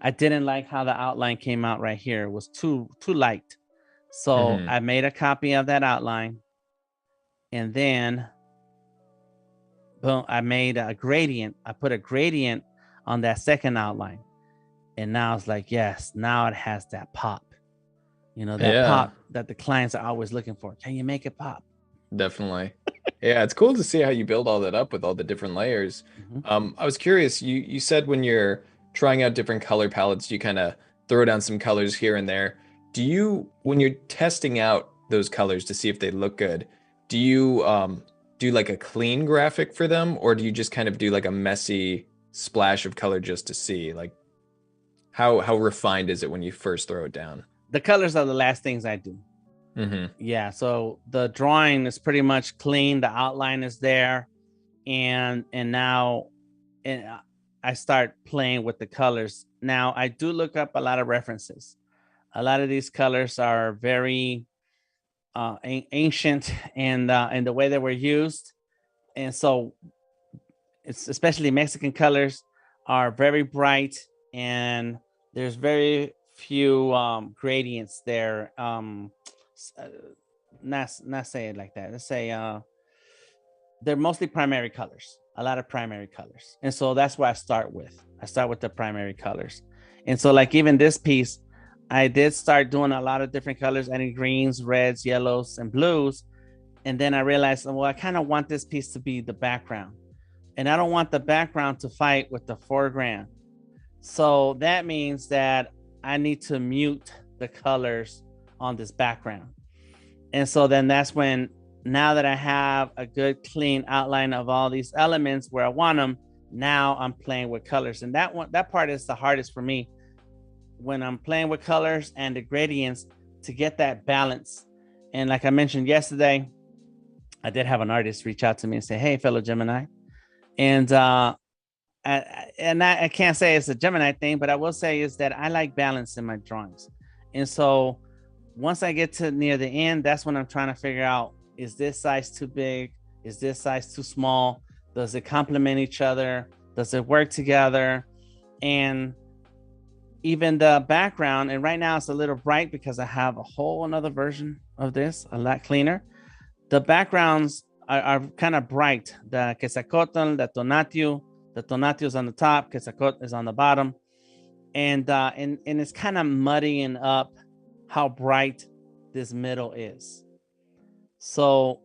I didn't like how the outline came out right here. It was too light. So I made a copy of that outline, and then boom, I made a gradient. I put a gradient on that second outline. And now it's like, yes, now it has that pop. You know, that pop that the clients are always looking for. Can you make it pop? Definitely. Yeah, it's cool to see how you build all that up with all the different layers. I was curious, you said when you're trying out different color palettes, you kind of throw down some colors here and there. Do you, when you're testing out those colors to see if they look good, do you do like a clean graphic for them, or do you just kind of do like a messy splash of color just to see? Like how refined is it when you first throw it down? The colors are the last things I do. Yeah, so the drawing is pretty much clean. The outline is there, and now I start playing with the colors. Now I do look up a lot of references. A lot of these colors are very ancient and the way they were used, and so it's especially Mexican colors are very bright, and there's very few gradients there. Not say it like that. Let's say they're mostly primary colors, a lot of primary colors. And so that's what I start with. I start with the primary colors. And so like even this piece, I did start doing a lot of different colors, adding greens, reds, yellows, and blues. And then I realized, well, I kind of want this piece to be the background. And I don't want the background to fight with the foreground. So that means that I need to mute the colors on this background. And so then that's when, now that I have a good clean outline of all these elements where I want them, now I'm playing with colors. And that part is the hardest for me, when I'm playing with colors and the gradients to get that balance. And like I mentioned yesterday, I did have an artist reach out to me and say, hey, fellow Gemini. And I can't say it's a Gemini thing, but I will say is that I like balance in my drawings. And so once I get to near the end, that's when I'm trying to figure out, is this size too big? Is this size too small? Does it complement each other? Does it work together? And even the background, and right now it's a little bright because I have a whole another version of this, a lot cleaner. The backgrounds are kind of bright. The Quetzalcoatl, the Tonatiuh is on the top, Quetzalcoatl is on the bottom. And it's kind of muddying up how bright this middle is. So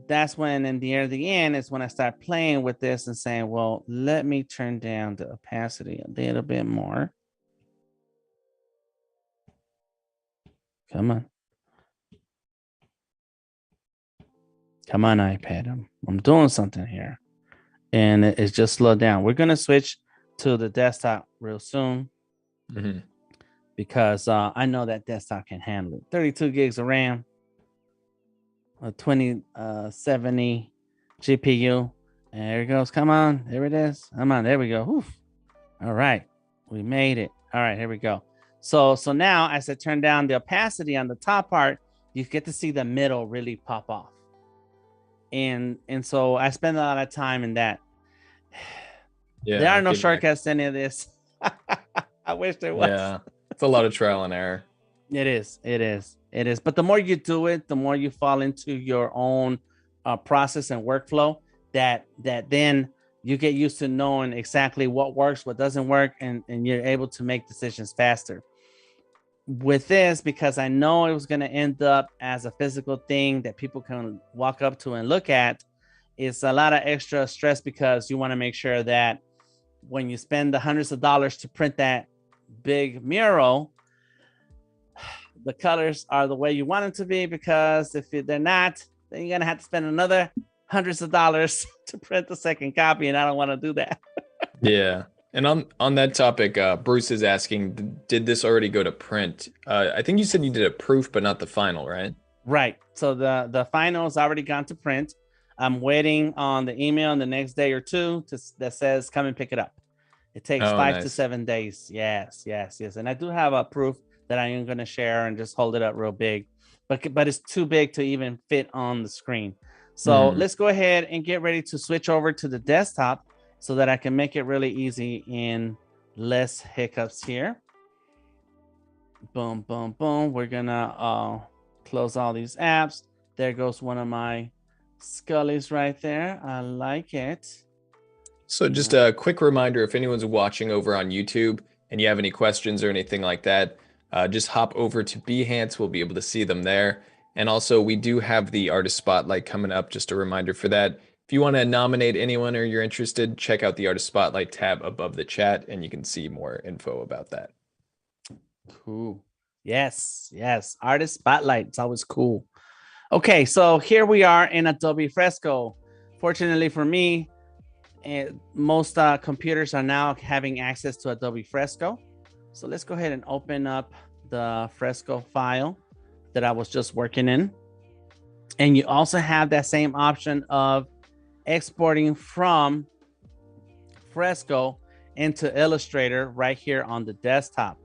that's when in the end is when I start playing with this and saying, well, let me turn down the opacity a little bit more. Come on. Come on, iPad. I'm doing something here. And it's just slowed down. We're going to switch to the desktop real soon. Mm-hmm. Because I know that desktop can handle it. 32 gigs of RAM, a 2070 GPU. And there it goes. Come on. There it is. Come on. There we go. Oof. All right. We made it. All right. Here we go. So now as I turn down the opacity on the top part, you get to see the middle really pop off. And so I spend a lot of time in that. Yeah, there are no shortcuts to any of this. I wish there was. Yeah, it's a lot of trial and error. It is. But the more you do it, the more you fall into your own process and workflow. That then you get used to knowing exactly what works, what doesn't work, and you're able to make decisions faster. With this, because I know it was going to end up as a physical thing that people can walk up to and look at, it's a lot of extra stress because you want to make sure that when you spend the hundreds of dollars to print that big mural, the colors are the way you want them to be, because if they're not, then you're going to have to spend another hundreds of dollars to print the second copy, and I don't want to do that. Yeah. And on that topic, Bruce is asking, did this already go to print? I think you said you did a proof, but not the final, right? Right. So the final has already gone to print. I'm waiting on the email in the next day or two that says, come and pick it up. It takes 5 to 7 days. Yes. And I do have a proof that I am going to share and just hold it up real big, but it's too big to even fit on the screen. So let's go ahead and get ready to switch over to the desktop so that I can make it really easy and less hiccups here. Boom, boom, boom. We're gonna close all these apps. There goes one of my Scullies right there. I like it. So just a quick reminder, if anyone's watching over on YouTube and you have any questions or anything like that, just hop over to Behance. We'll be able to see them there. And also we do have the artist spotlight coming up. Just a reminder for that. If you want to nominate anyone or you're interested, check out the artist spotlight tab above the chat and you can see more info about that. Cool. Yes. Artist spotlight. It's always cool. Okay, so here we are in Adobe Fresco. Fortunately for me, most computers are now having access to Adobe Fresco. So let's go ahead and open up the Fresco file that I was just working in. And you also have that same option of exporting from Fresco into Illustrator right here on the desktop.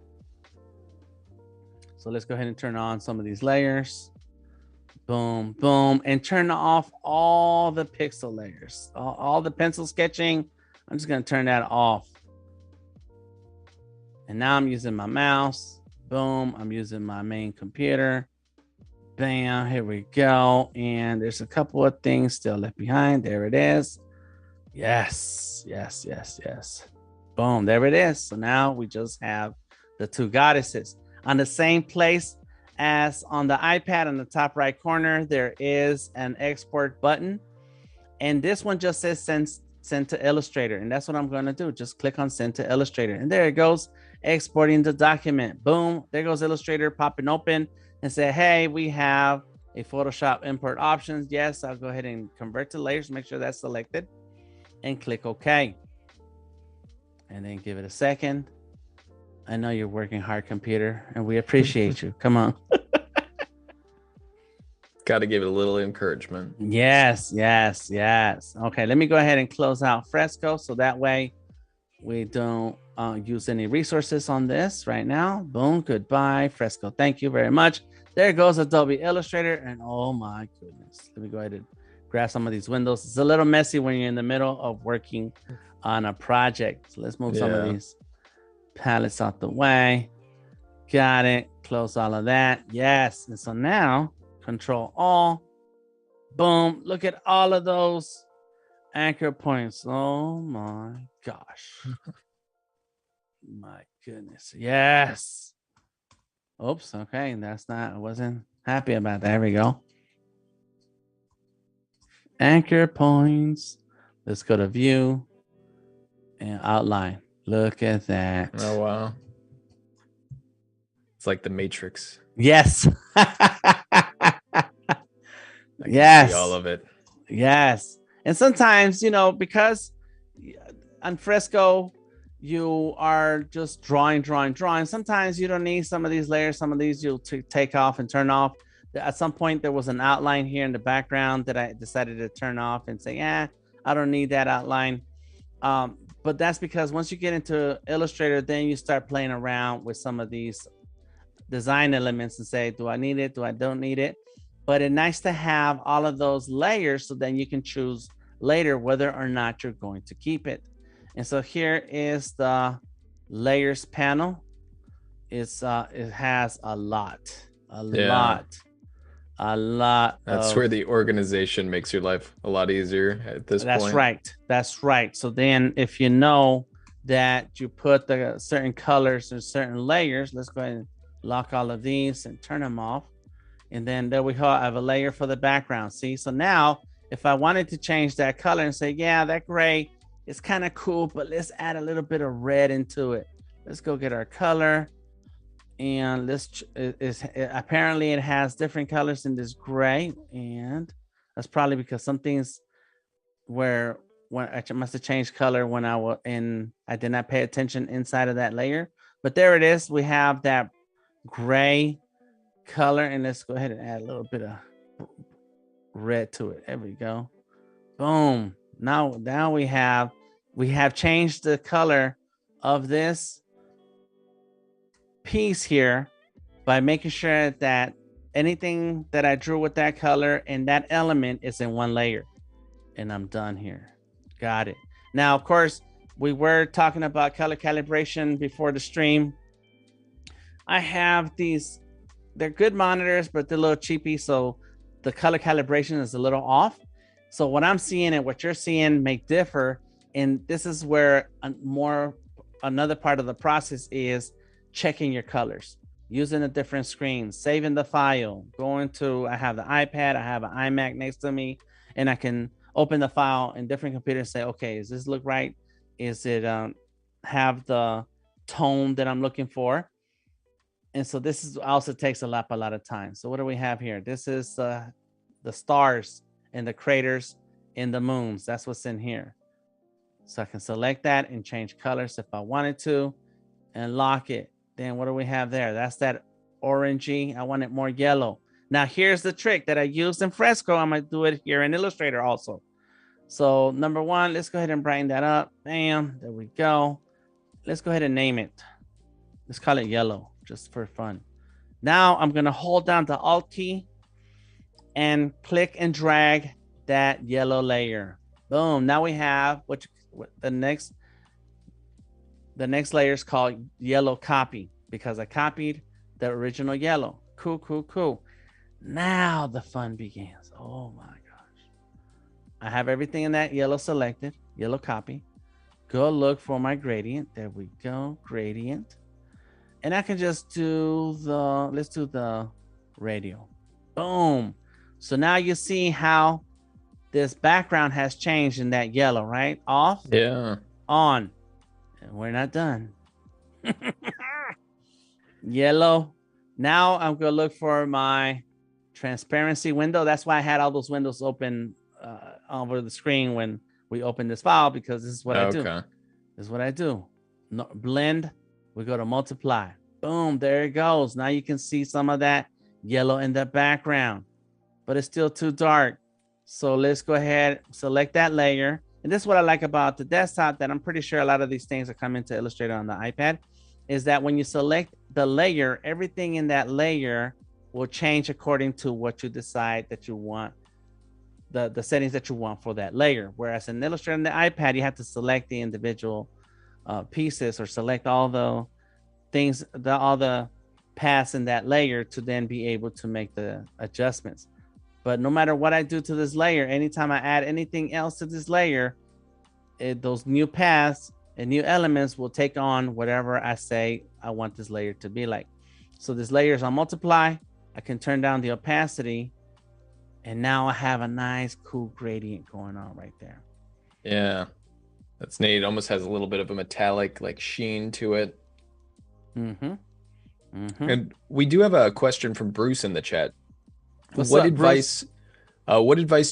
So let's go ahead and turn on some of these layers. Boom, boom, and turn off all the pixel layers, all the pencil sketching. I'm just going to turn that off. And now I'm using my mouse. Boom, I'm using my main computer. Bam, here we go. And there's a couple of things still left behind. There it is. Yes. Boom, there it is. So now we just have the two goddesses. On the same place as on the iPad in the top right corner, there is an export button. And this one just says send to Illustrator. And that's what I'm going to do. Just click on send to Illustrator. And there it goes, exporting the document. Boom, there goes Illustrator popping open and say, hey, we have a Photoshop import options. Yes, I'll go ahead and convert to layers, make sure that's selected and click OK. And then give it a second. I know you're working hard, computer, and we appreciate you. Come on. Got to give it a little encouragement. Yes. Okay, let me go ahead and close out Fresco so that way we don't use any resources on this right now. Boom, goodbye, Fresco. Thank you very much. There goes Adobe Illustrator. And oh my goodness, let me go ahead and grab some of these windows. It's a little messy when you're in the middle of working on a project. So let's move some of these palettes out the way. Got it. Close all of that. Yes. And so now Control all. Boom. Look at all of those anchor points. Oh my gosh. My goodness. Yes. Oops. Okay. That's not, I wasn't happy about that. There we go. Anchor points. Let's go to view and outline. Look at that. Oh, wow. It's like the Matrix. Yes. I yes. see all of it. Yes. And sometimes, you know, because on Fresco, you are just drawing. Sometimes you don't need some of these layers. Some of these you'll take off and turn off. At some point, there was an outline here in the background that I decided to turn off and say, yeah, I don't need that outline. But that's because once you get into Illustrator, then you start playing around with some of these design elements and say, do I need it? Do I don't need it? But it's nice to have all of those layers so then you can choose later whether or not you're going to keep it. And so here is the layers panel. It's it has a lot. That's where the organization makes your life a lot easier at this point. That's right. So then if you know that you put the certain colors and certain layers, let's go ahead and lock all of these and turn them off. And then there we go. I have a layer for the background. See, so now if I wanted to change that color and say, yeah, that gray is kind of cool, but let's add a little bit of red into it. Let's go get our color. And this apparently it has different colors in this gray. And that's probably because some things where when I must have changed color when I was in, I did not pay attention inside of that layer. But there it is. We have that gray color, and let's go ahead and add a little bit of red to it. There we go. Boom. Now we have changed the color of this piece here by making sure that anything that I drew with that color and that element is in one layer. And I'm done here. Got it. Now, of course, we were talking about color calibration before the stream. I have these, they're good monitors, but they're a little cheapy. So the color calibration is a little off. So what I'm seeing and what you're seeing may differ. And this is where another part of the process is checking your colors, using a different screen, saving the file, going to, I have the iPad, I have an iMac next to me, and I can open the file in different computers and say, okay, does this look right? Is it have the tone that I'm looking for? And so this is also takes a lot of time. So what do we have here? This is the stars and the craters and the moons. That's what's in here. So I can select that and change colors if I wanted to and lock it. Then what do we have there? That's that orangey. I want it more yellow. Now here's the trick that I used in Fresco. I'm gonna do it here in Illustrator also. So number one, let's go ahead and brighten that up. Bam, there we go. Let's go ahead and name it. Let's call it yellow, just for fun. Now I'm gonna hold down the Alt key and click and drag that yellow layer. Boom, now we have what the next layer is called yellow copy because I copied the original yellow. Cool. Now the fun begins. Oh my gosh. I have everything in that yellow selected, yellow copy. Go look for my gradient. There we go, gradient. And I can just do let's do the radial. Boom. So now you see how this background has changed in that yellow, right? Off. Yeah. On. And we're not done. Yellow. Now I'm going to look for my transparency window. That's why I had all those windows open over the screen when we opened this file, because this is what I do. This is what I do. No, blend We go to multiply. Boom, there it goes. Now you can see some of that yellow in the background, but it's still too dark. So let's go ahead, select that layer. And this is what I like about the desktop, that I'm pretty sure a lot of these things are coming to Illustrator on the iPad, is that when you select the layer, everything in that layer will change according to what you decide that you want, the settings that you want for that layer. Whereas in Illustrator on the iPad, you have to select the individual pieces, or select all the things, all the paths in that layer to then be able to make the adjustments. But no matter what I do to this layer, anytime I add anything else to this layer, those new paths and new elements will take on whatever I say I want this layer to be like. So this layer is on multiply. I can turn down the opacity, and now I have a nice cool gradient going on right there. Yeah, that's neat. It almost has a little bit of a metallic like sheen to it. And we do have a question from Bruce in the chat. What advice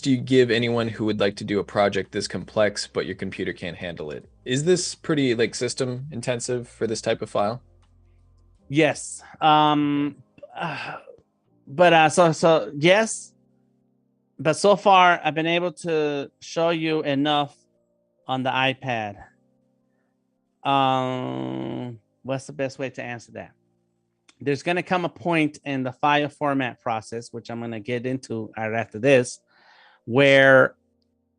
do you give anyone who would like to do a project this complex but your computer can't handle it? Is this pretty like system intensive for this type of file? Yes. So yes, but so far I've been able to show you enough on the iPad. What's the best way to answer that? There's going to come a point in the file format process, which I'm going to get into right after this, where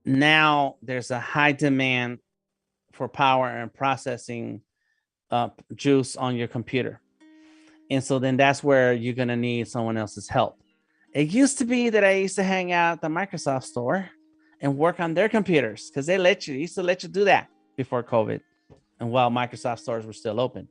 now there's a high demand for power and processing juice on your computer. And so then that's where you're going to need someone else's help. It used to be that I used to hang out at the Microsoft store and work on their computers, because they used to let you do that before COVID, and while Microsoft stores were still open.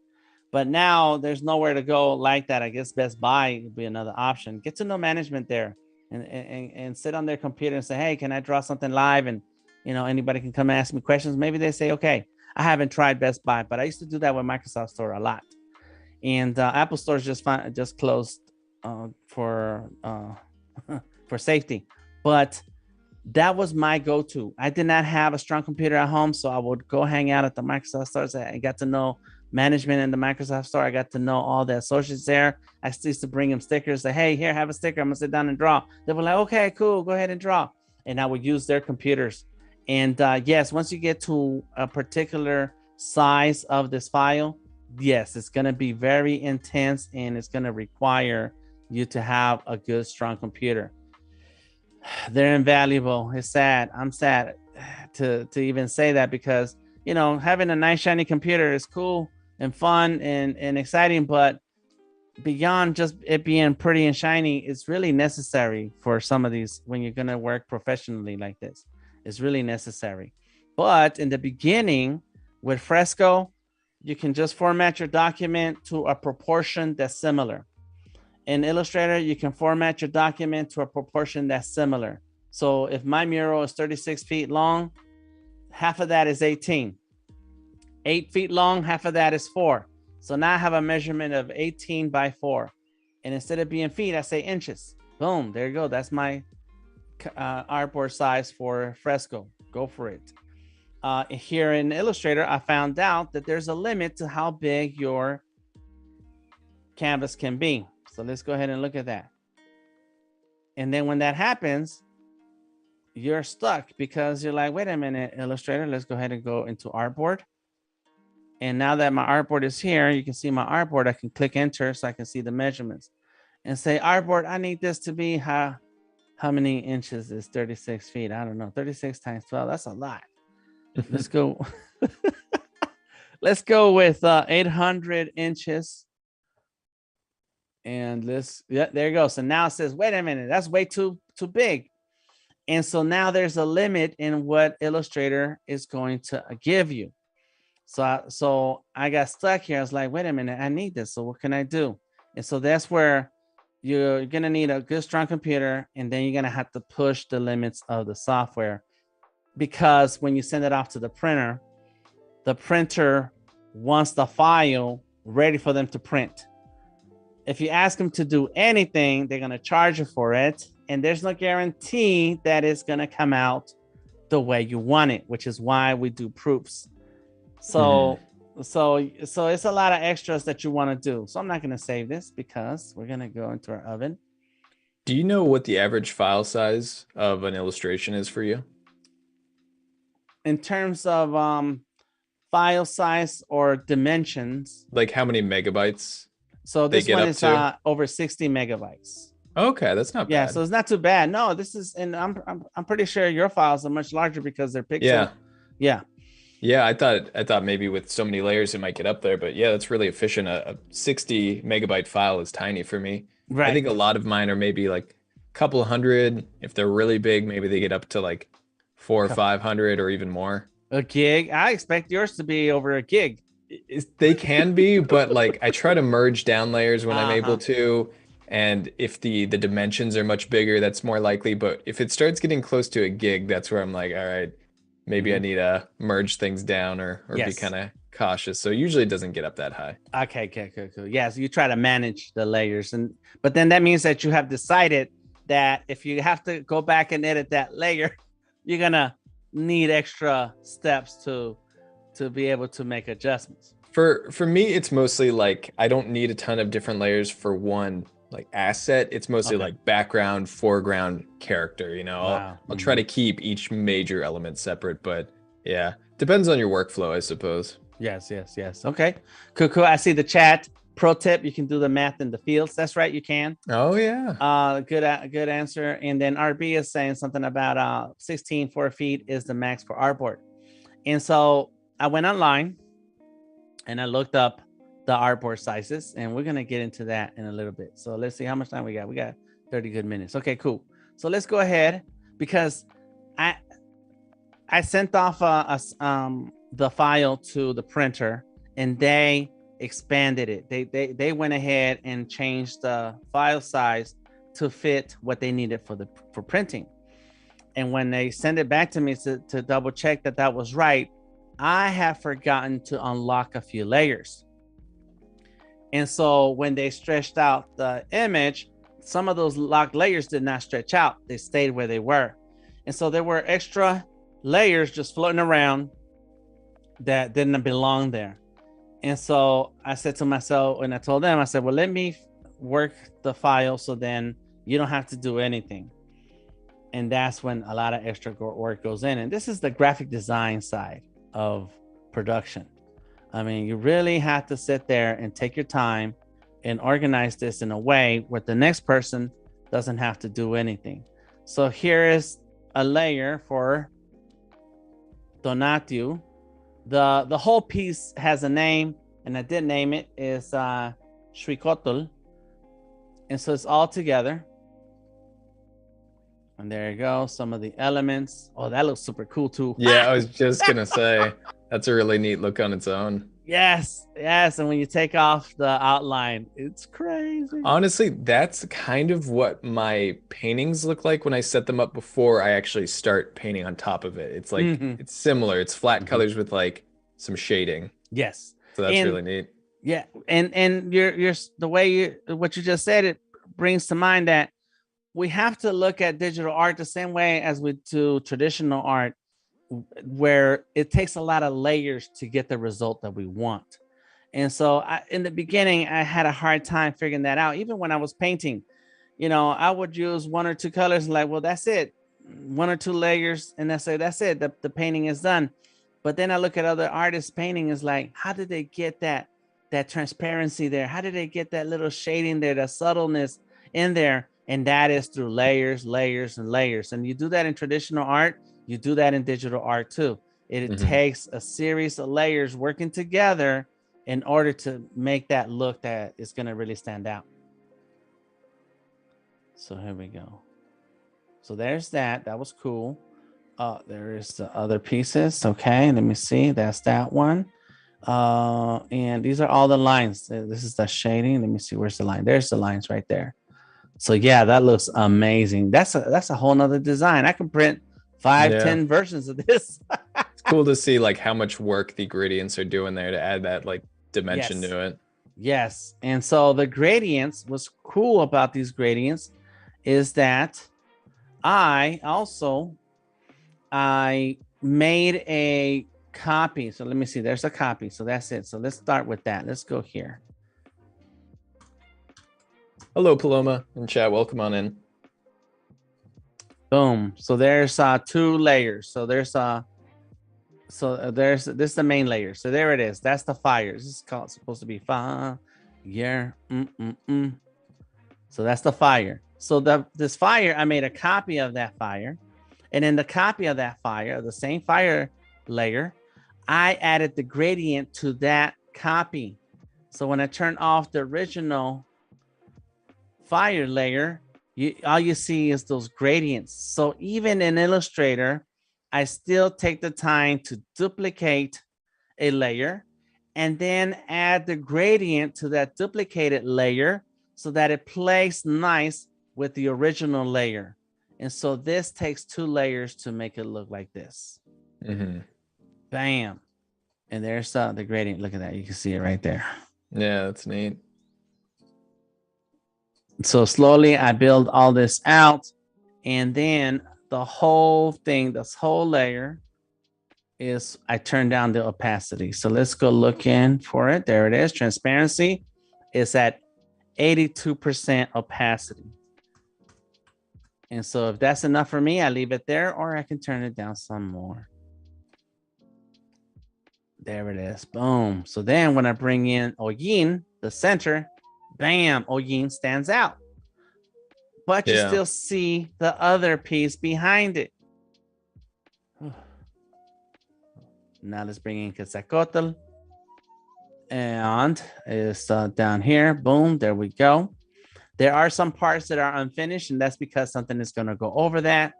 But now there's nowhere to go like that. I guess Best Buy would be another option. Get to know management there, and sit on their computer and say, hey, can I draw something live? And, anybody can come and ask me questions. Maybe they say, okay. I haven't tried Best Buy, but I used to do that with Microsoft Store a lot. And Apple Store just closed for safety. But that was my go-to. I did not have a strong computer at home, so I would go hang out at the Microsoft stores. I got to know management in the Microsoft store. I got to know all the associates there. I used to bring them stickers, say, hey, here, have a sticker. I'm gonna sit down and draw. They were like, okay, cool, go ahead and draw. And I would use their computers. And yes, once you get to a particular size of this file, yes, it's gonna be very intense, and it's gonna require you to have a good, strong computer. They're invaluable. It's sad. I'm sad to even say that, because having a nice shiny computer is cool and fun and exciting, but beyond just it being pretty and shiny, it's really necessary for some of these when you're going to work professionally like this. It's really necessary. But in the beginning with Fresco, you can just format your document to a proportion that's similar. In Illustrator, you can format your document to a proportion that's similar. So if my mural is 36 feet long, half of that is 18. 8 feet long, half of that is 4. So now I have a measurement of 18 by 4. And instead of being feet, I say inches. Boom, there you go. That's my artboard size for Fresco. Go for it. Here in Illustrator, I found out that there's a limit to how big your canvas can be. So let's go ahead and look at that. And then when that happens, you're stuck, because you're like, wait a minute, Illustrator, let's go ahead and go into artboard. And now that my artboard is here, you can see my artboard. I can click enter so I can see the measurements and say, artboard, I need this to be how many inches is 36 feet? I don't know. 36 times 12. That's a lot. Let's go. Let's go with 800 inches. And yeah, there you go. So now it says, wait a minute, that's way too big. And so now there's a limit in what Illustrator is going to give you. So I got stuck here. I was like, wait a minute, I need this. So what can I do? And so that's where you're going to need a good, strong computer. And then you're going to have to push the limits of the software, because when you send it off to the printer wants the file ready for them to print. If you ask them to do anything, they're going to charge you for it. And there's no guarantee that it's going to come out the way you want it, which is why we do proofs. So So it's a lot of extras that you want to do. So I'm not going to save this because we're going to go into our oven. Do you know what the average file size of an illustration is for you? In terms of file size or dimensions. Like how many megabytes So they this get one up is to? over 60 megabytes. Okay, that's not Yeah, bad. so it's not too bad. No, this is, and I'm pretty sure your files are much larger because they're pixel. Yeah. Yeah. Yeah, I thought maybe with so many layers it might get up there, but yeah, that's really efficient. A 60 megabyte file is tiny for me. I Right. think a lot of mine are maybe like a couple of hundred. If they're really big, maybe they get up to like 400 or 500 or even more. A gig. I expect yours to be over a gig. They can be, but like I try to merge down layers when I'm able Uh-huh. to. And if the dimensions are much bigger, that's more likely. But if it starts getting close to a gig, that's where I'm like, all right, maybe I Mhm. need to merge things down or be Yes. kind of cautious. So usually it doesn't get up that high. Okay, cool. Yeah, so you try to manage the layers, but then that means that you have decided that if you have to go back and edit that layer, you're gonna need extra steps to be able to make adjustments. For me, it's mostly like I don't need a ton of different layers for one like asset. It's mostly Okay. like background, foreground, character, you know. I'll Wow. I'll try to keep each major element separate, but yeah, depends on your workflow, I suppose. Yes. Okay. Cool. I see the chat. Pro tip: you can do the math in the fields. That's right, you can. Oh yeah. Good answer. And then RB is saying something about 16 4 feet is the max for artboard. And so I went online and I looked up the artboard sizes, and we're gonna get into that in a little bit. So let's see how much time we got. We got 30 good minutes. Okay, cool. So let's go ahead because I I sent off the file to the printer, and they expanded it. They went ahead and changed the file size to fit what they needed for printing. And when they send it back to me to double check that that was right, I have forgotten to unlock a few layers. And so when they stretched out the image, some of those locked layers did not stretch out. They stayed where they were. And so there were extra layers just floating around that didn't belong there. And so I said to myself, and I told them, I said, well, let me work the file so then you don't have to do anything. And that's when a lot of extra work goes in. And this is the graphic design side of production. I mean, you really have to sit there and take your time and organize this in a way where the next person doesn't have to do anything. So here is a layer for Donatio. The whole piece has a name, and I did name it, is Shricotul. And so it's all together. And there you go, some of the elements. Oh, that looks super cool too. Yeah, I was just gonna say that's a really neat look on its own. Yes. And when you take off the outline, it's crazy. Honestly, that's kind of what my paintings look like when I set them up before I actually start painting on top of it. It's like it's similar. It's flat colors with like some shading. Yes. So that's really neat. Yeah, and you're the way what you just said, it brings to mind that we have to look at digital art the same way as we do traditional art, where it takes a lot of layers to get the result that we want. And so in the beginning, I had a hard time figuring that out. Even when I was painting, I would use one or two colors and like, well, that's it. One or two layers. And I say, that's it. The painting is done. But then I look at other artists' painting, is like, how did they get that transparency there? How did they get that little shading there, that subtleness in there? And that is through layers. And you do that in traditional art. You do that in digital art too. It takes a series of layers working together in order to make that look that is going to really stand out. So here we go. So there's that. That was cool. There is the other pieces. Okay, let me see. That's that one. And these are all the lines. This is the shading. Let me see. Where's the line? There's the lines right there. So yeah, that looks amazing. That's a whole nother design. I can print 5-10 versions of this. It's cool to see like how much work the gradients are doing there to add that like dimension to it. Yes. And so the gradients, what's cool about these gradients is that I made a copy. So let me see. There's a copy. So that's it. So let's start with that. Let's go here. Hello, Paloma in chat. Welcome on in. Boom. So there's 2 layers. So there's this is the main layer. So there it is. That's the fire. This is supposed to be fire. So that's the fire. So this fire, I made a copy of that fire. And in the copy of that fire, the same fire layer, I added the gradient to that copy. So when I turn off the original fire layer, all you see is those gradients. So even in Illustrator, I still take the time to duplicate a layer and then add the gradient to that duplicated layer so that it plays nice with the original layer. And so this takes 2 layers to make it look like this. Mm-hmm. Bam. And there's the gradient. Look at that. You can see it right there. Yeah, that's neat. So slowly I build all this out, and then the whole thing, this whole layer is, I turn down the opacity. So let's go look in for it. There it is. Transparency is at 82% opacity. And so if that's enough for me, I leave it there, or I can turn it down some more. There it is. Boom. So then when I bring in Oyin, the center, bam, Oyin stands out. But you still see the other piece behind it. Now let's bring in Quetzalcoatl. And it's down here. Boom. There we go. There are some parts that are unfinished, and that's because something is going to go over that.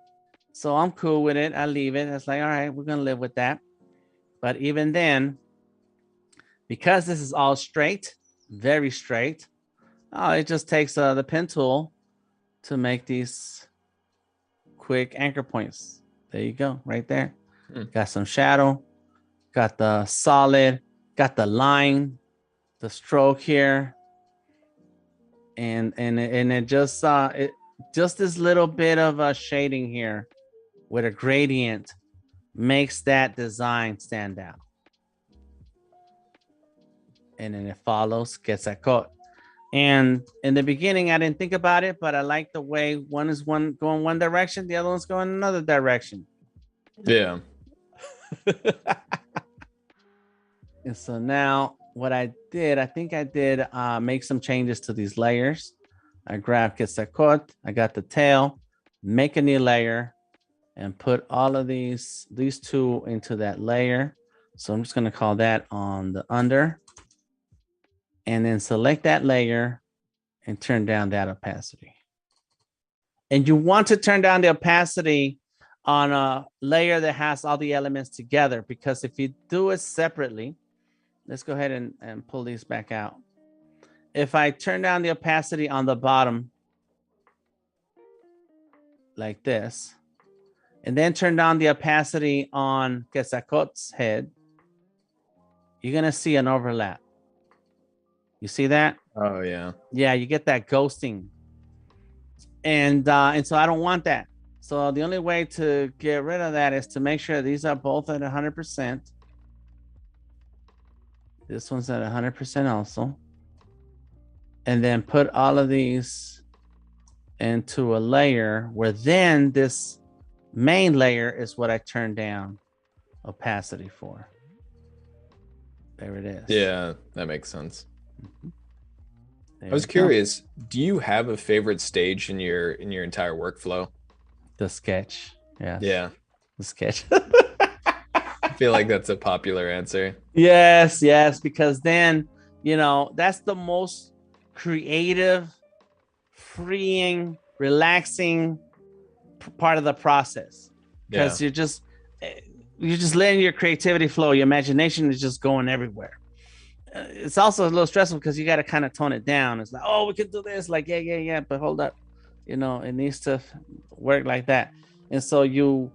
So I'm cool with it. I leave it. It's like, all right, we're going to live with that. But even then, because this is all straight, very straight, it just takes the pen tool to make these quick anchor points. There you go, right there. Got some shadow, got the solid, got the line, the stroke here. And it just just this little bit of shading here with a gradient makes that design stand out. And then it follows, gets that coat. And in the beginning, I didn't think about it, but I like the way one is going one direction, the other one's going another direction. Yeah. And so now what I did, I think I did make some changes to these layers. I grabbed Quetzalcoatl, I got the tail, make a new layer, and put all of these 2 into that layer. So I'm just going to call that on the under. And then select that layer and turn down that opacity. And you want to turn down the opacity on a layer that has all the elements together, because if you do it separately, let's go ahead and pull these back out. If I turn down the opacity on the bottom like this, and then turn down the opacity on Quetzalcoatl's head, you're going to see an overlap. You see that? Oh, yeah. Yeah, you get that ghosting. And so I don't want that. So the only way to get rid of that is to make sure these are both at 100%. This one's at 100% also. And then put all of these into a layer where then this main layer is what I turn down opacity for. There it is. Yeah, that makes sense. I was curious, do you have a favorite stage in your entire workflow? The sketch. Yeah. Yeah. The sketch. I feel like that's a popular answer. Yes, because then, that's the most creative, freeing, relaxing part of the process. Because you're just letting your creativity flow. Your imagination is just going everywhere. It's also a little stressful because you got to kind of tone it down. It's like, oh, we could do this. Like, yeah. But hold up. It needs to work like that. And so you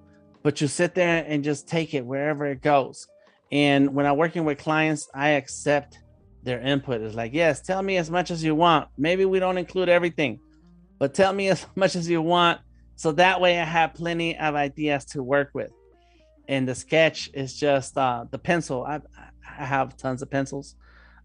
sit there and just take it wherever it goes. And when I'm working with clients, I accept their input. It's like, yes, tell me as much as you want. Maybe we don't include everything, but tell me as much as you want. So that way I have plenty of ideas to work with. And the sketch is just the pencil. I have tons of pencils.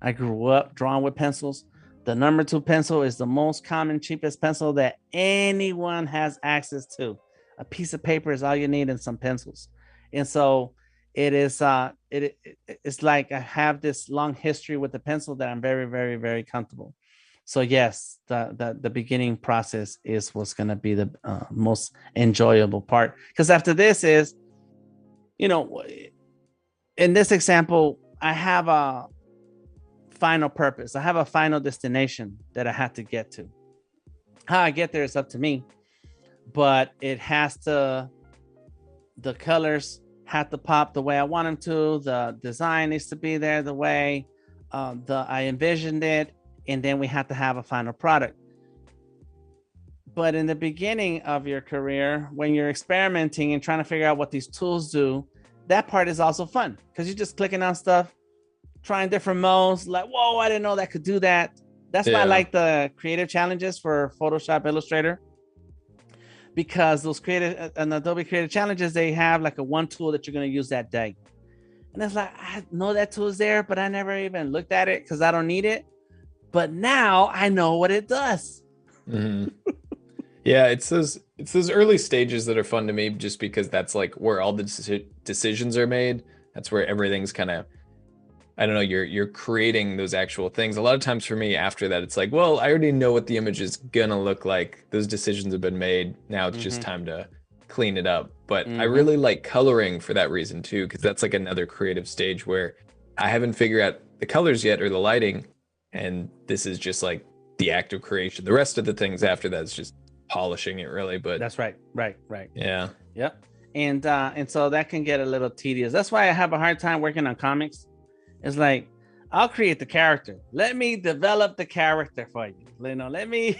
I grew up drawing with pencils. The number 2 pencil is the most common, cheapest pencil that anyone has access to. A piece of paper is all you need and some pencils. And so it is it's like I have this long history with the pencil that I'm very, very, very comfortable. So yes, the beginning process is what's going to be the most enjoyable part, because after this is, you know, in this example, I have a final purpose. I have a final destination that I have to get to. How I get there is up to me, but it has to, the colors have to pop the way I want them to. The design needs to be there the way I envisioned it. And then we have to have a final product. But in the beginning of your career, when you're experimenting and trying to figure out what these tools do, that part is also fun, because you're just clicking on stuff, trying different modes, like, whoa, I didn't know that could do that. That's why I like the creative challenges for Photoshop, Illustrator, because those creative and Adobe creative challenges, they have like a one tool that you're going to use that day. And it's like, I know that tool is there, but I never even looked at it because I don't need it. But now I know what it does. Mm-hmm. Yeah, it's those early stages that are fun to me, just because that's like where all the decisions are made. That's where everything's kind of, I don't know, you're creating those actual things. A lot of times for me after that, it's like, well, I already know what the image is gonna look like. Those decisions have been made. Now it's just time to clean it up. But I really like coloring for that reason too, because that's like another creative stage where I haven't figured out the colors yet or the lighting. And this is just like the act of creation. The rest of the things after that is just polishing it, really. But that's right. Yeah. Yep. And so that can get a little tedious. That's why I have a hard time working on comics. It's like, I'll create the character. Let me develop the character for you. Let me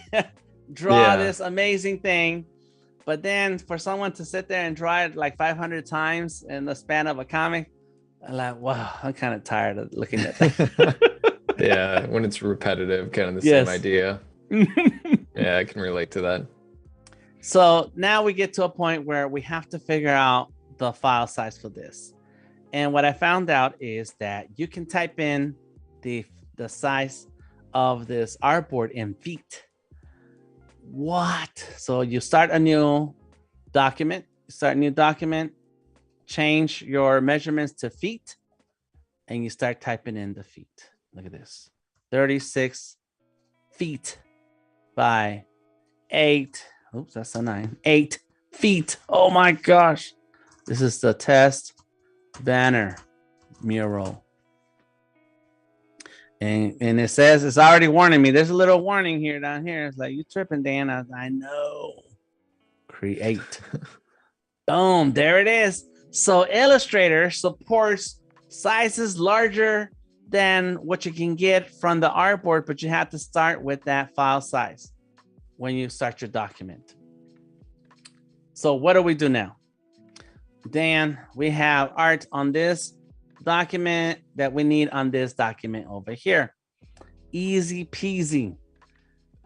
draw this amazing thing. But then for someone to sit there and draw it like 500 times in the span of a comic, I'm like, wow, I'm kind of tired of looking at that. Yeah, when it's repetitive, kind of the same idea. Yeah, I can relate to that. So now we get to a point where we have to figure out the file size for this. And what I found out is that you can type in the size of this artboard in feet. What? So you start a new document, change your measurements to feet, and you start typing in the feet. Look at this, 36 feet by 8. Oops, that's a 9. 8 feet. Oh my gosh. This is the test banner mural. And it says, it's already warning me. There's a little warning here down here. It's like, you tripping, Dan. I know. Create. Boom, there it is. So Illustrator supports sizes larger than what you can get from the artboard, but you have to start with that file size when you start your document. So what do we do now? Dan, we have art on this document that we need on this document over here. Easy peasy.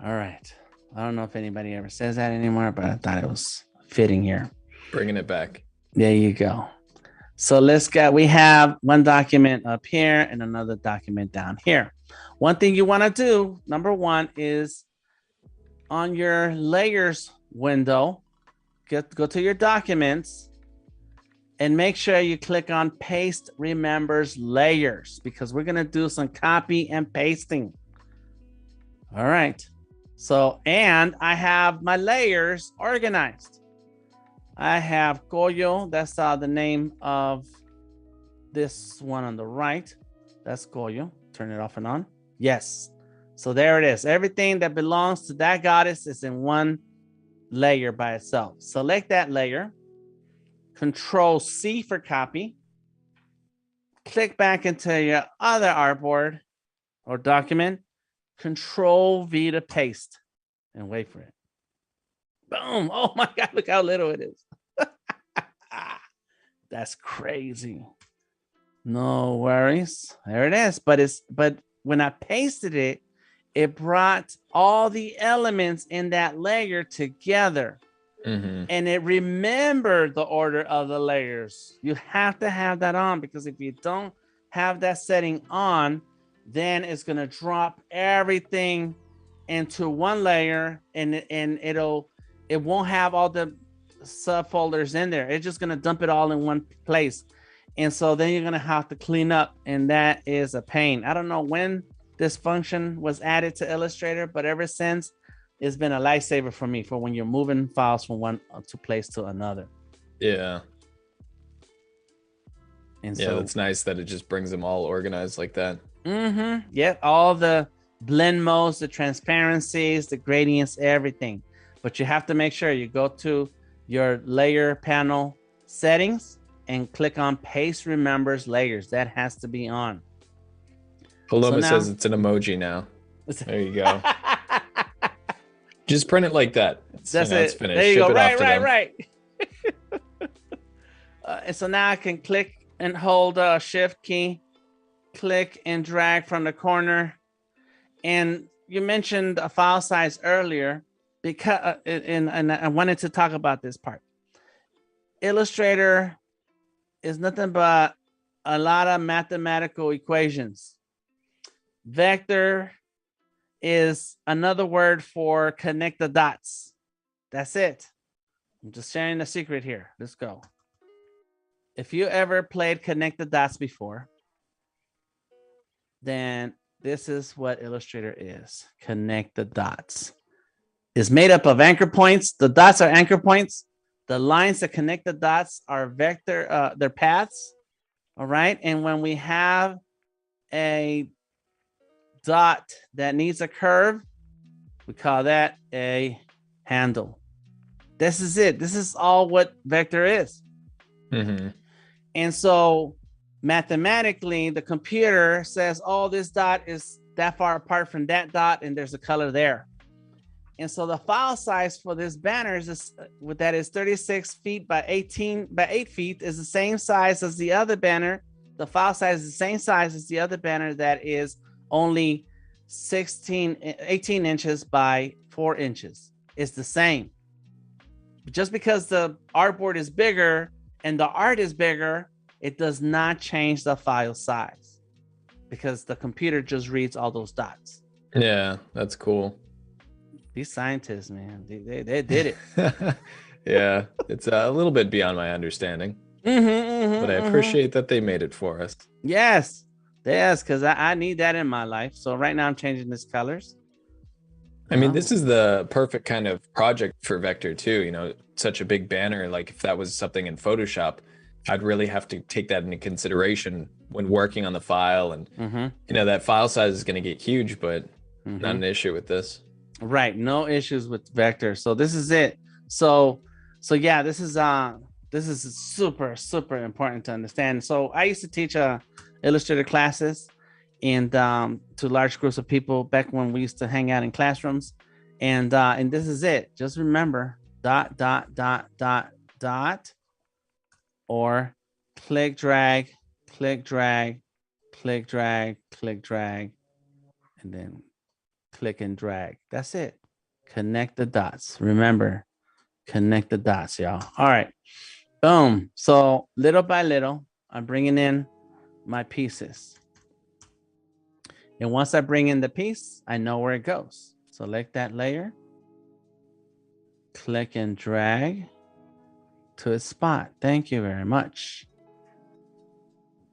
All right. I don't know if anybody ever says that anymore, but I thought it was fitting here. Bringing it back. There you go. So we have one document up here and another document down here. One thing you want to do, number one, is on your layers window, go to your documents and make sure you click on paste remembers layers, because we're going to do some copy and pasting. All right. So, and I have my layers organized. I have Goyo. That's the name of this one on the right. That's Goyo. Turn it off and on. Yes. So there it is. Everything that belongs to that goddess is in one layer by itself. Select that layer. Control C for copy. Click back into your other artboard or document. Control V to paste and wait for it. Boom. Oh my God, look how little it is. That's crazy. No worries. There it is. But when I pasted it, it brought all the elements in that layer together. and it remembered the order of the layers. You have to have that on, because if you don't have that setting on, then it's going to drop everything into one layer, and it won't have all the subfolders in there. It's just going to dump it all in one place. And so then you're going to have to clean up, and that is a pain. I don't know when this function was added to Illustrator, but ever since, it's been a lifesaver for me for when you're moving files from one place to another. Yeah. And yeah, that's nice that it just brings them all organized like that. Yeah, all the blend modes, the transparencies, the gradients, everything. But you have to make sure you go to your layer panel settings and click on paste remembers layers. That has to be on. Paloma says it's an emoji now. There you go. Just print it like that. That's it. It's finished. There you go. Right. And so now I can click and hold shift key, click and drag from the corner. And you mentioned a file size earlier, because and I wanted to talk about this part. Illustrator is nothing but a lot of mathematical equations. Vector is another word for connect the dots. That's it. I'm just sharing a secret here. Let's go. If you ever played connect the dots before, then this is what Illustrator is. Connect the dots. It's made up of anchor points. The dots are anchor points. The lines that connect the dots are vector, they're paths. All right. And when we have a dot that needs a curve, we call that a handle. This is it. This is all what vector is. And so mathematically, the computer says, oh, this dot is that far apart from that dot, and there's a color there. And so the file size for this banner is that is 36 feet by 18 by 8 feet, is the same size as the other banner. The file size is the same size as the other banner that is only 18 inches by 4 inches. It's the same. Just because the artboard is bigger and the art is bigger, it does not change the file size, because the computer just reads all those dots. Yeah, that's cool. These scientists, man, they did it. Yeah, it's a little bit beyond my understanding. But I appreciate that they made it for us. Yes, because I need that in my life. So right now I'm changing these colors. I mean, this is the perfect kind of project for Vector too. You know, such a big banner. Like if that was something in Photoshop, I'd really have to take that into consideration when working on the file. And, you know, that file size is going to get huge, but not an issue with this. Right. No issues with Vector. So this is it. So yeah, this is super, super important to understand. So I used to teach Illustrator classes and to large groups of people back when we used to hang out in classrooms. And this is it. Just remember dot, dot, dot, dot, dot, or click, drag, click, drag, click, drag, click, drag, and then click and drag. That's it. Connect the dots. Remember, connect the dots, y'all. All right. Boom. So little by little, I'm bringing in my pieces. And once I bring in the piece, I know where it goes. Select that layer. Click and drag to its spot. Thank you very much.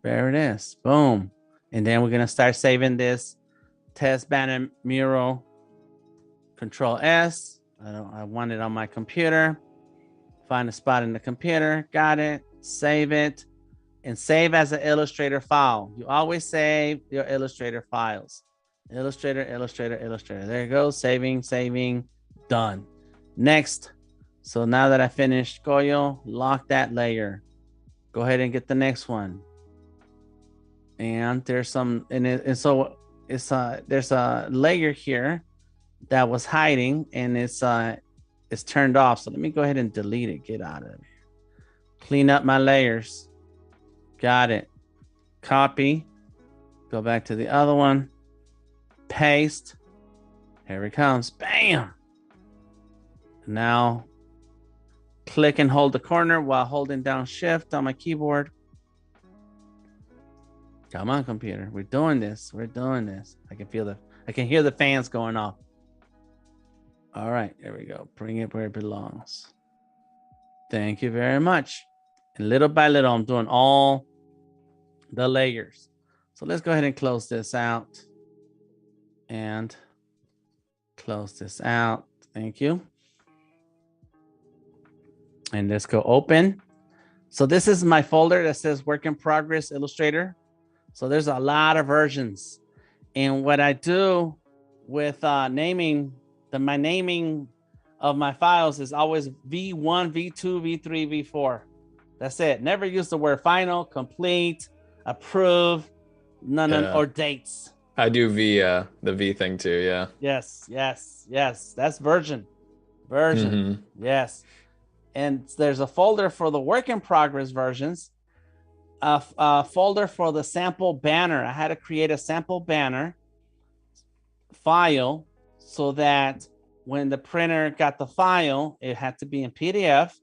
There it is. Boom. And then we're going to start saving this test banner mural. Control S. I want it on my computer. Find a spot in the computer. Got it. Save it. And save as an Illustrator file. You always save your Illustrator files. Illustrator. There you go. Saving. Done. Next. So now that I finished Goyo, lock that layer. Go ahead and get the next one. And there's some, there's a layer here that was hiding, and it's turned off. So let me go ahead and delete it. Get out of here. Clean up my layers. Got it. Copy. Go back to the other one. Paste. Here it comes. Bam. Now click and hold the corner while holding down shift on my keyboard. Come on, computer. We're doing this. We're doing this. I can hear the fans going off. All right, there we go. Bring it where it belongs. Thank you very much. And little by little, I'm doing all the layers. So let's go ahead and close this out. And close this out. Thank you. And let's go open. So this is my folder that says work in progress Illustrator. So there's a lot of versions. And what I do with naming, my naming of my files is always V1, V2, V3, V4. That's it. Never use the word final, complete, approve, none or dates. I do the V thing too, yeah. Yes. That's version. Yes. And there's a folder for the work in progress versions, a folder for the sample banner. I had to create a sample banner file so that when the printer got the file, it had to be in PDF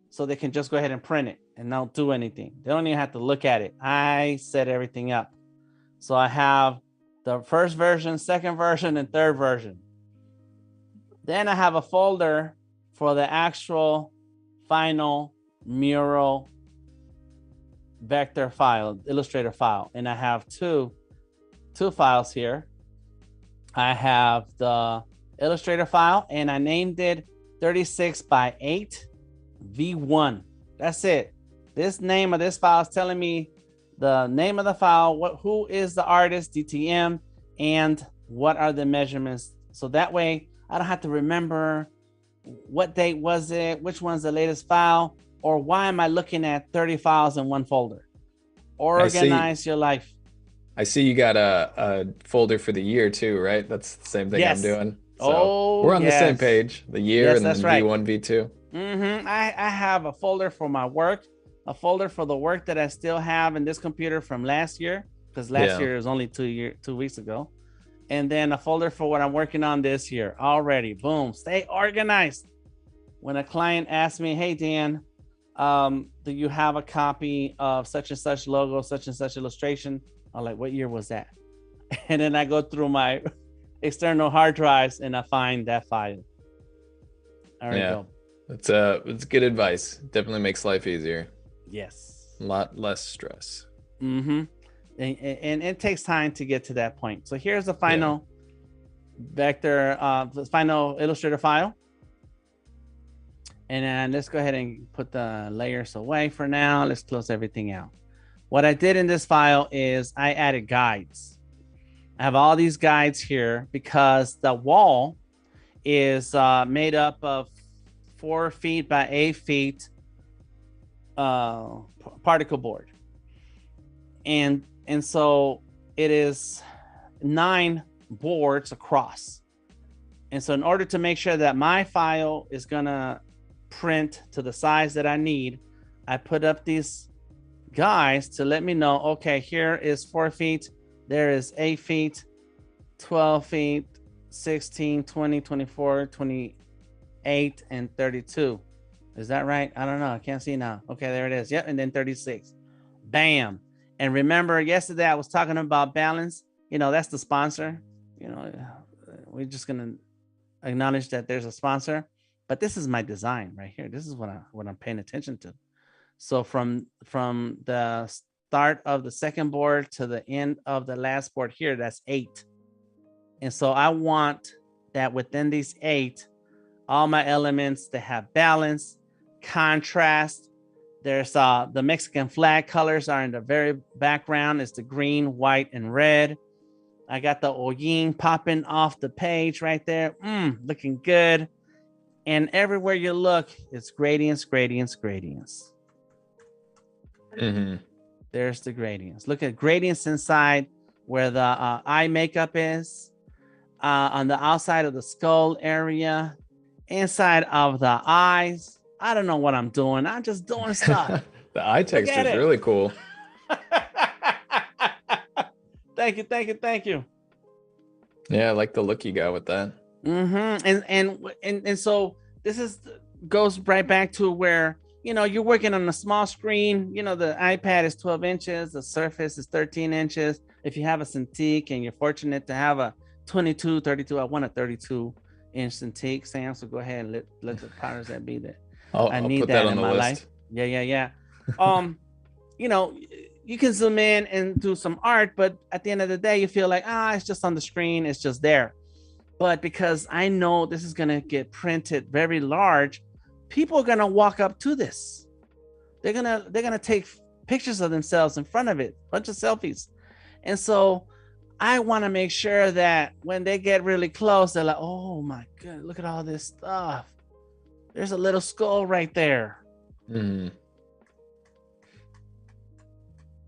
so they can just go ahead and print it and not do anything. They don't even have to look at it. I set everything up. So I have the first version, second version, and third version. Then I have a folder for the actual final Mural vector file, Illustrator file. And I have two files here. I have the Illustrator file and I named it 36x8 V1. That's it. This name of this file is telling me the name of the file, who is the artist, DTM, and what are the measurements. So that way I don't have to remember what date was it, which one's the latest file, or why am I looking at 30 files in one folder. Organize your life. I see you got a folder for the year too, right? That's the same thing I'm doing. So we're on the same page, the year and then V1, V2. I have a folder for my work, a folder for the work that I still have in this computer from last year, because last year was only 2 weeks ago. And then a folder for what I'm working on this year already. Boom. Stay organized. When a client asks me, hey, Dan, do you have a copy of such and such logo, such and such illustration? I'm like, what year was that? And then I go through my external hard drives and I find that file. There we go. It's good advice. Definitely makes life easier. Yes. A lot less stress. And it takes time to get to that point. So here's the final vector, the final Illustrator file. And then let's go ahead and put the layers away for now. Let's close everything out. What I did in this file is I added guides. I have all these guides here because the wall is made up of 4 feet by 8 feet particle board. And so it is 9 boards across. And so in order to make sure that my file is gonna print to the size that I need, I put up these guides to let me know, okay, here is 4 feet, there is 8 feet, 12 feet, 16, 20, 24, 28, and 32. Is that right? I don't know. I can't see now. Okay, there it is. Yep, and then 36. Bam. And remember, yesterday I was talking about balance. You know, that's the sponsor. You know, we're just going to acknowledge that there's a sponsor. But this is my design right here. This is what I'm paying attention to. So from the start of the second board to the end of the last board here, that's 8. And so I want that within these 8, all my elements that have balance, contrast. There's the Mexican flag colors are in the very background. It's the green, white, and red. I got the hollín popping off the page right there. Looking good. And everywhere you look, it's gradients, gradients, gradients. There's the gradients. Look at gradients inside where the eye makeup is, on the outside of the skull area, inside of the eyes. I don't know what I'm doing. I'm just doing stuff. The eye texture is really cool. Thank you, thank you, thank you. Yeah, I like the look you got with that. And so this is goes right back to where, you know, you're working on a small screen. You know, the iPad is 12 inches, the Surface is 13 inches. If you have a Cintiq and you're fortunate to have a 22, 32, I want a 32-inch Cintiq, Sam. So go ahead and let the powers that be that. I I'll need put that on in the my list. life. Yeah. You know, you can zoom in and do some art, but at the end of the day, you feel like, it's just on the screen, it's just there. But because I know this is gonna get printed very large, people are gonna walk up to this. They're gonna take pictures of themselves in front of it, bunch of selfies. And so I want to make sure that when they get really close, they're like, oh my god, look at all this stuff. There's a little skull right there. Mm.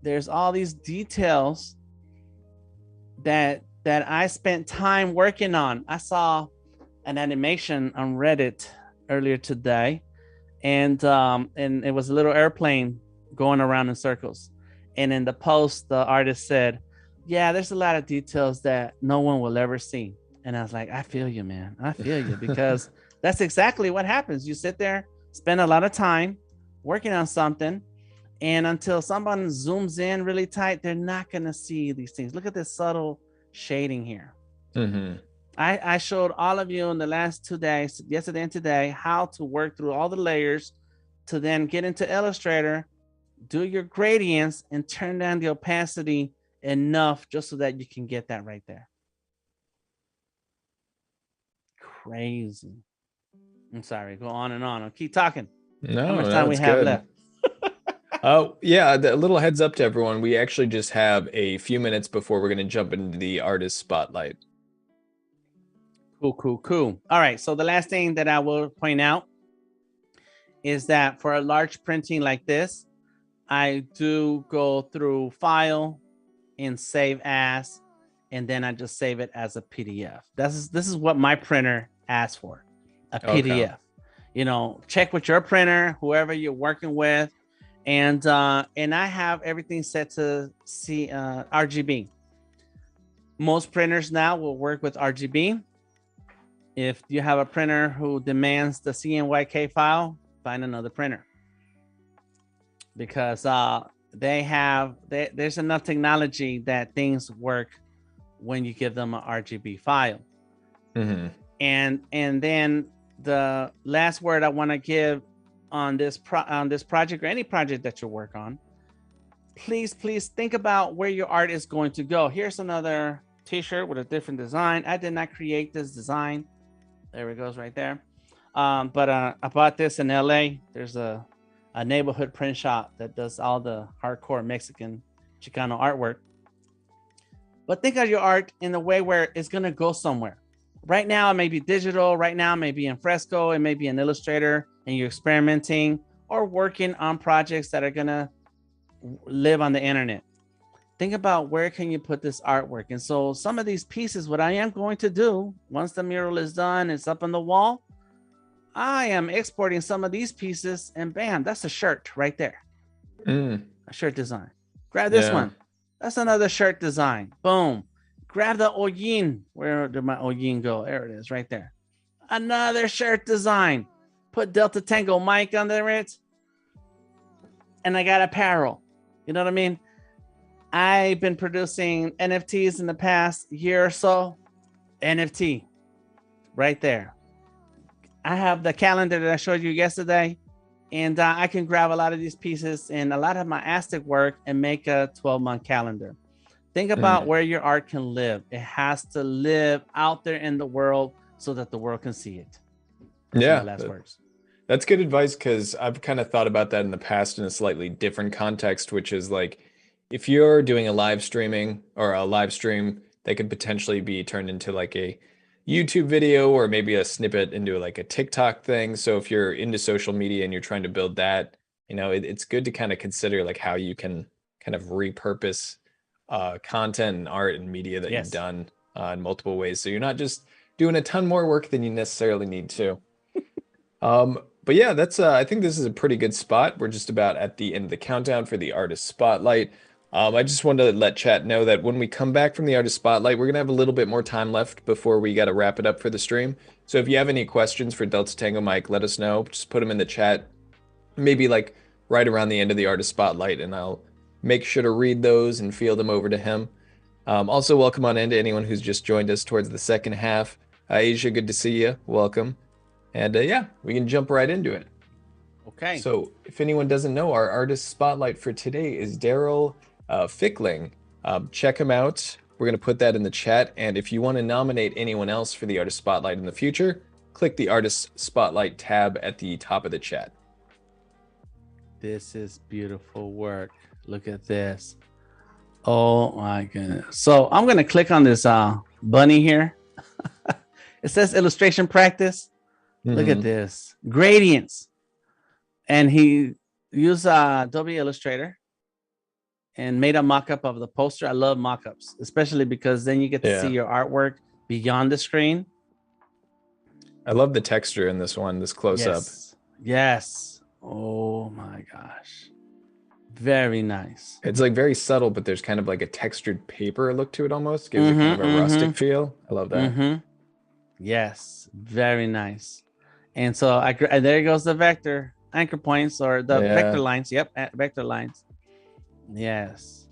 There's all these details that I spent time working on. I saw an animation on Reddit earlier today, and it was a little airplane going around in circles. And in the post, the artist said, yeah, there's a lot of details that no one will ever see. And I was like, I feel you, man. I feel you, because that's exactly what happens. You sit there, spend a lot of time working on something, and until someone zooms in really tight, they're not going to see these things. Look at this subtle shading here. Mm-hmm. I showed all of you in the last 2 days, yesterday and today, how to work through all the layers to then get into Illustrator, do your gradients, and turn down the opacity enough just so that you can get that right there. Crazy. I'm sorry, go on and on. I'll keep talking. No, how much time we have left? Yeah, a little heads up to everyone. We actually just have a few minutes before we're going to jump into the artist spotlight. Cool. All right, so the last thing that I will point out is that for a large printing like this, I do go through File and Save As, and then I just save it as a PDF. This is what my printer asks for, a PDF. Okay. You know, check with your printer, whoever you're working with, and I have everything set to RGB. Most printers now will work with RGB. If you have a printer who demands the CMYK file, find another printer, because there's enough technology that things work when you give them an RGB file. Mm-hmm. And then the last word I want to give on this project, or any project that you work on, please think about where your art is going to go. Here's another t-shirt with a different design. I did not create this design. There it goes right there. But I bought this in LA. There's a neighborhood print shop that does all the hardcore Mexican Chicano artwork. But think of your art in a way where it's going to go somewhere. Right now, it may be digital. Right now, it may be in Fresco. It may be in Illustrator, and you're experimenting or working on projects that are going to live on the internet. Think about where can you put this artwork. And so some of these pieces, what I am going to do, once the mural is done, it's up on the wall, I am exporting some of these pieces, and bam, that's a shirt right there. A shirt design. Grab this one. That's another shirt design. Boom. Grab the hollín. Where did my hollín go? There it is, right there. Another shirt design. Put DeltaTangoMike under it, and I got apparel. You know what I mean? I've been producing NFTs in the past year or so. NFT, right there. I have the calendar that I showed you yesterday, and I can grab a lot of these pieces and a lot of my Aztek work and make a 12-month calendar. Think about where your art can live. It has to live out there in the world so that the world can see it. Those last words. That's good advice, because I've kind of thought about that in the past in a slightly different context, which is like, if you're doing a live streaming or a live stream, that could potentially be turned into like a YouTube video, or maybe a snippet into like a TikTok thing. So if you're into social media and you're trying to build that, you know, it's good to kind of consider like how you can kind of repurpose content and art and media that you've done in multiple ways. So you're not just doing a ton more work than you necessarily need to. But yeah, that's I think this is a pretty good spot. We're just about at the end of the countdown for the artist spotlight. I just wanted to let chat know that when we come back from the artist spotlight, we're gonna have a little bit more time left before we gotta wrap it up for the stream. So if you have any questions for Delta Tango Mike, let us know. Just put them in the chat, maybe like right around the end of the artist spotlight, and I'll make sure to read those and field them over to him. Also, welcome on in to anyone who's just joined us towards the second half. Aisha, good to see you. Welcome. And yeah, we can jump right into it. Okay. So if anyone doesn't know, our artist spotlight for today is Darryl Fickling. Check him out. We're going to put that in the chat. And if you want to nominate anyone else for the artist spotlight in the future, click the artist spotlight tab at the top of the chat. This is beautiful work. Look at this. Oh my goodness. So I'm going to click on this bunny here. It says illustration practice. Look at this. Gradients. And he used Adobe Illustrator and made a mock-up of the poster. I love mock-ups, especially because then you get to see your artwork beyond the screen. I love the texture in this one, this close-up. Yes. Oh my gosh. Very nice. It's like very subtle, but there's kind of like a textured paper look to it almost. Gives it kind of a rustic feel. I love that. Yes. Very nice. And so there goes the vector anchor points or the vector lines. Yep. Vector lines. Yes.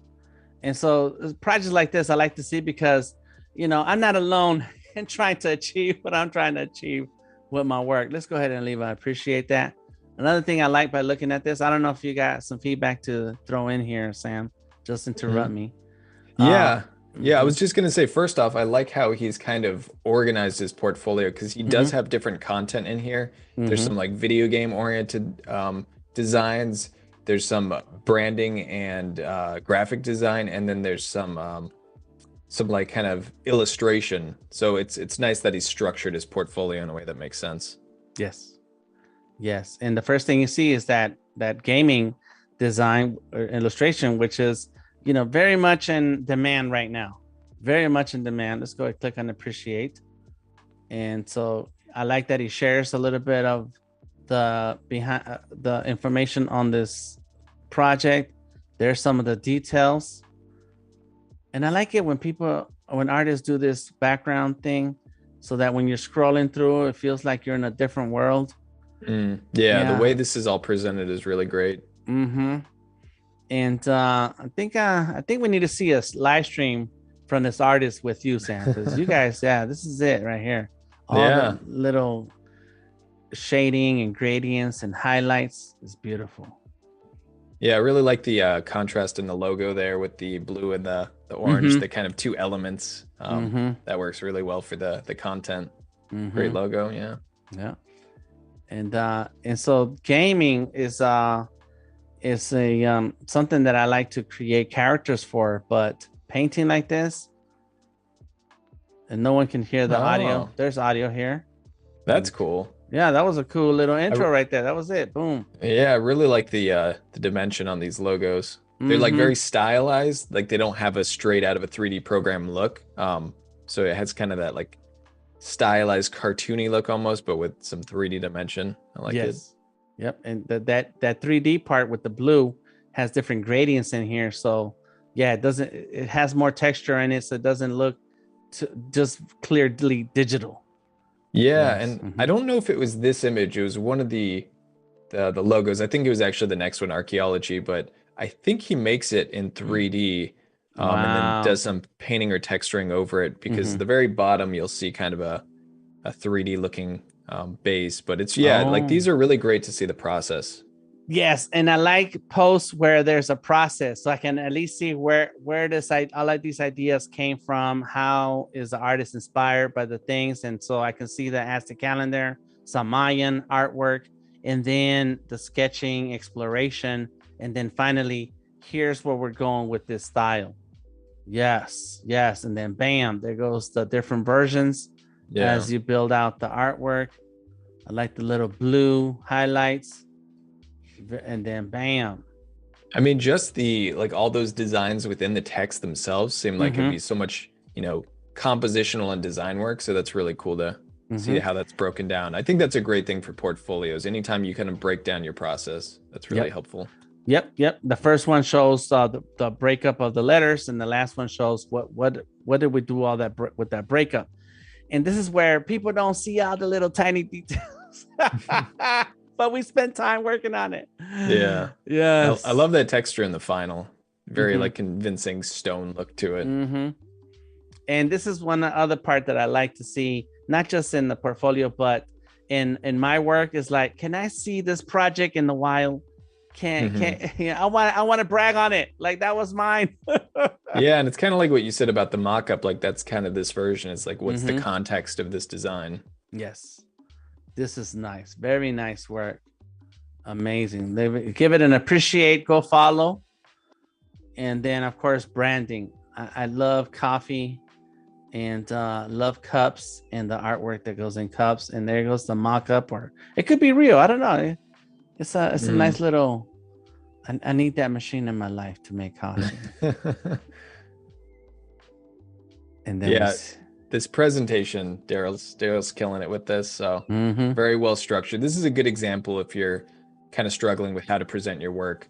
And so projects like this, I like to see because, you know, I'm not alone in trying to achieve what I'm trying to achieve with my work. Let's go ahead and leave. I appreciate that. Another thing I like by looking at this, I don't know if you got some feedback to throw in here, Sam, just interrupt me. Yeah. I was just going to say, first off, I like how he's kind of organized his portfolio because he does have different content in here. There's some like video game oriented designs. There's some branding and graphic design. And then there's some like kind of illustration. So it's nice that he's structured his portfolio in a way that makes sense. Yes. And the first thing you see is that gaming design or illustration, which is, you know, very much in demand right now. Very much in demand. Let's go and click on appreciate. And so I like that he shares a little bit of the information on this project. There's some of the details. And I like it when artists do this background thing so that when you're scrolling through, it feels like you're in a different world. The way this is all presented is really great. And I think we need to see a live stream from this artist with you, Sam, because you guys, this is it right here. All the little shading and gradients and highlights is beautiful. Yeah, I really like the contrast in the logo there with the blue and the orange, the kind of two elements. That works really well for the content. Great logo, yeah. And so gaming is a something that I like to create characters for, but painting like this and no one can hear the audio. There's audio here. That's cool. Yeah, that was a cool little intro right there. That was it. Boom. Yeah, I really like the dimension on these logos. They're like very stylized. Like they don't have a straight out of a 3D program look. So it has kind of that like stylized cartoony look almost, but with some 3D dimension. I like it. Yep. And that 3D part with the blue has different gradients in here. So yeah, it has more texture in it. So it doesn't look just clearly digital. Yeah. And I don't know if it was this image. It was one of the logos. I think it was actually the next one, archaeology, but I think he makes it in 3D and then does some painting or texturing over it because at the very bottom, you'll see kind of a 3D looking base, but it's like these are really great to see the process. Yes, and I like posts where there's a process, so I can at least see where all of these ideas came from. How is the artist inspired by the things, and so I can see the Aztek calendar, some Mayan artwork, and then the sketching, exploration, and then finally, here's where we're going with this style. Yes, and then bam, there goes the different versions. As you build out the artwork. I like the little blue highlights, and then bam. I mean, just all those designs within the text themselves seem like it'd be so much, compositional and design work. So that's really cool to see how that's broken down. I think that's a great thing for portfolios. Anytime you kind of break down your process, that's really helpful. Yep. The first one shows the breakup of the letters, and the last one shows what did we do all that with that breakup. And this is where people don't see all the little tiny details. But we spent time working on it. Yeah. Yes. I love that texture in the final. Very like convincing stone look to it. And this is one other part that I like to see, not just in the portfolio, but in my work, is like, can I see this project in the wild? I want to brag on it. Like, that was mine. Yeah, and it's kind of like what you said about the mock-up. Like, that's kind of this version. It's like, what's the context of this design? Yes. This is nice. Very nice work. Amazing. They give it an appreciate, go follow. And then, of course, branding. I love coffee and love cups and the artwork that goes in cups. And there goes the mock-up, or it could be real. I don't know. It's a nice little. I need that machine in my life to make coffee. And then this presentation, Darryl's killing it with this. So very well structured. This is a good example if you're kind of struggling with how to present your work,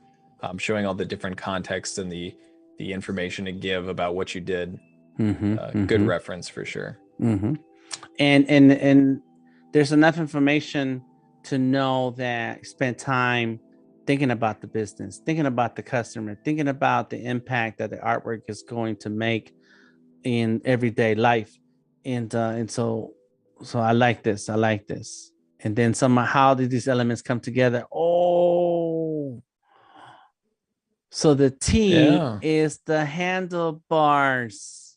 showing all the different contexts and the information to give about what you did. Good reference for sure. And there's enough information to know that spend time thinking about the business, thinking about the customer, thinking about the impact that the artwork is going to make in everyday life. And so I like this. And then how did these elements come together? Oh, so the T is the handlebars.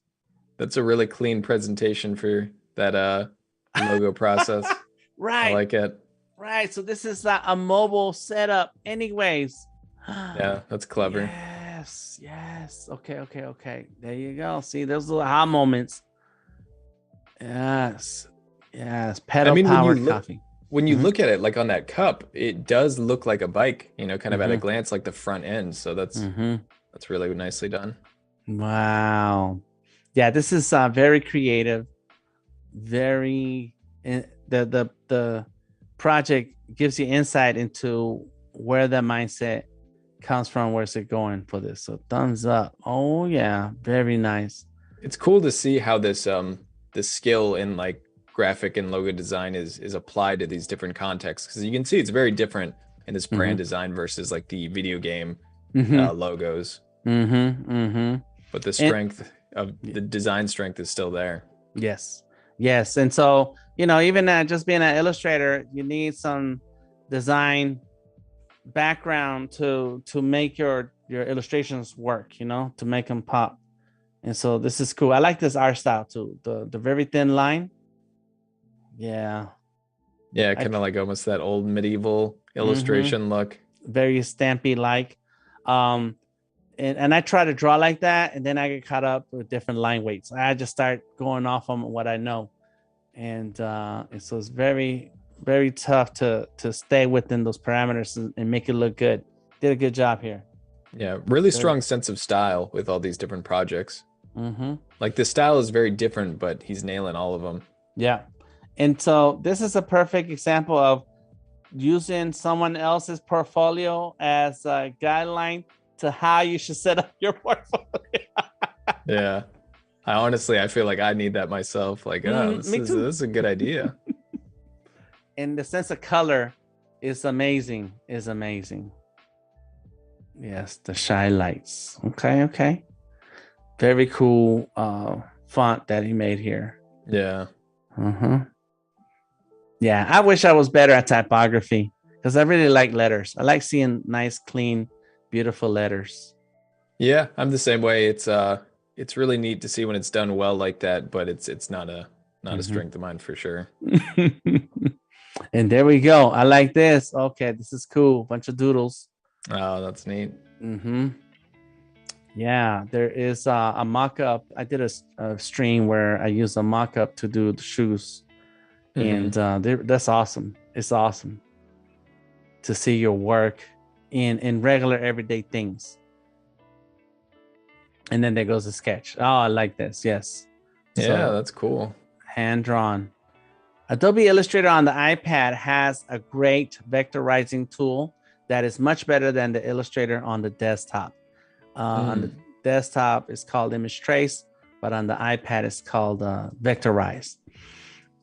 That's a really clean presentation for that logo process. Right. I like it. Right. So this is a mobile setup anyways. Yeah, that's clever. Yes. Okay. There you go. See, those little aha moments. Yes. Pedal powered coffee. When you look at it, like on that cup, it does look like a bike, kind of at a glance, like the front end. So that's really nicely done. Wow. Yeah, this is very creative. Very the project gives you insight into where the mindset comes from, where's it going for this. So thumbs up. Oh yeah, very nice. It's cool to see how this skill in like graphic and logo design is applied to these different contexts, because you can see it's very different in this brand design versus like the video game logos. But the strength of the design strength is still there. Yes. And so, even just being an illustrator, you need some design background to make your illustrations work, to make them pop. And so this is cool. I like this art style too. The very thin line. Yeah, kind of like almost that old medieval illustration look. Very stampy like. And I try to draw like that, and then I get caught up with different line weights. I just start going off on what I know. And so it's very, very tough to stay within those parameters and make it look good. Did a good job here. Yeah, really strong sense of style with all these different projects. Like the style is very different, but he's nailing all of them. Yeah. And so this is a perfect example of using someone else's portfolio as a guideline to how you should set up your portfolio. Yeah. I feel like I need that myself. Like, this is a good idea. And the sense of color is amazing. Yes, the shy lights. Okay. Very cool font that he made here. Yeah. Yeah, I wish I was better at typography, because I really like letters. I like seeing nice, clean, beautiful letters. Yeah, I'm the same way. It's really neat to see when it's done well like that, but it's not a strength of mine for sure. And there we go. I like this. Okay, this is cool. Bunch of doodles. Oh, that's neat. Yeah, there is a mock-up. I did a stream where I used a mock-up to do the shoes. And that's awesome. It's awesome to see your work in regular everyday things. And then there goes the sketch. Oh, I like this. Yes. Yeah, that's cool. Hand drawn. Adobe Illustrator on the iPad has a great vectorizing tool that is much better than the Illustrator on the desktop. On the desktop, it's called Image Trace, but on the iPad, it's called Vectorize.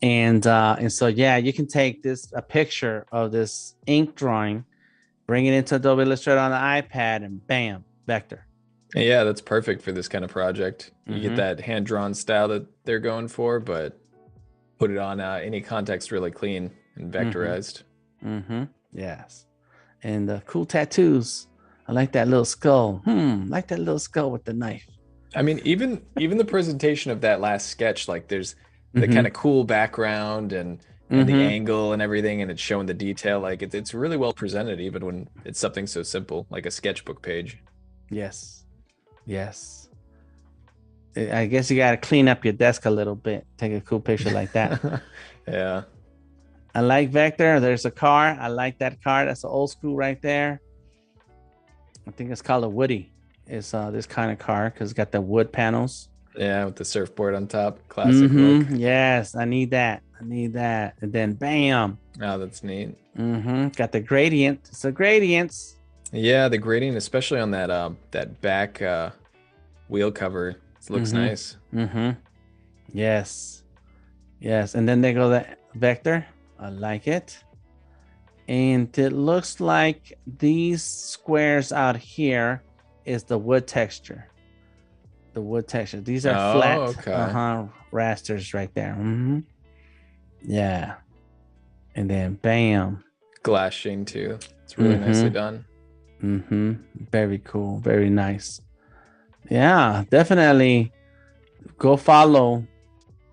And so, yeah, you can take a picture of this ink drawing, bring it into Adobe Illustrator on the iPad, and bam, vector. Yeah, that's perfect for this kind of project. You get that hand-drawn style that they're going for, but put it on any context really clean and vectorized. Yes. And cool tattoos. I like that little skull. Like that little skull with the knife. I mean, even the presentation of that last sketch, like there's the kind of cool background and the angle and everything, and it's showing the detail. Like it's really well presented, even when it's something so simple like a sketchbook page. Yes. I guess you got to clean up your desk a little bit. Take a cool picture like that. Yeah. I like vector. There's a car. I like that car. That's an old school right there. I think it's called a Woody. It's this kind of car because it's got the wood panels. Yeah, with the surfboard on top. Classic look. Yes, I need that. And then bam. Oh, that's neat. Got the gradient. It's the gradients. Yeah, the gradient, especially on that back wheel cover, it looks nice. Yes. And then they go the vector. I like it. And it looks like these squares out here is the wood texture. These are flat. Okay. Rasters right there. Yeah. And then bam. Glass sheen too. It's really nicely done. Very cool. Very nice. Yeah, definitely go follow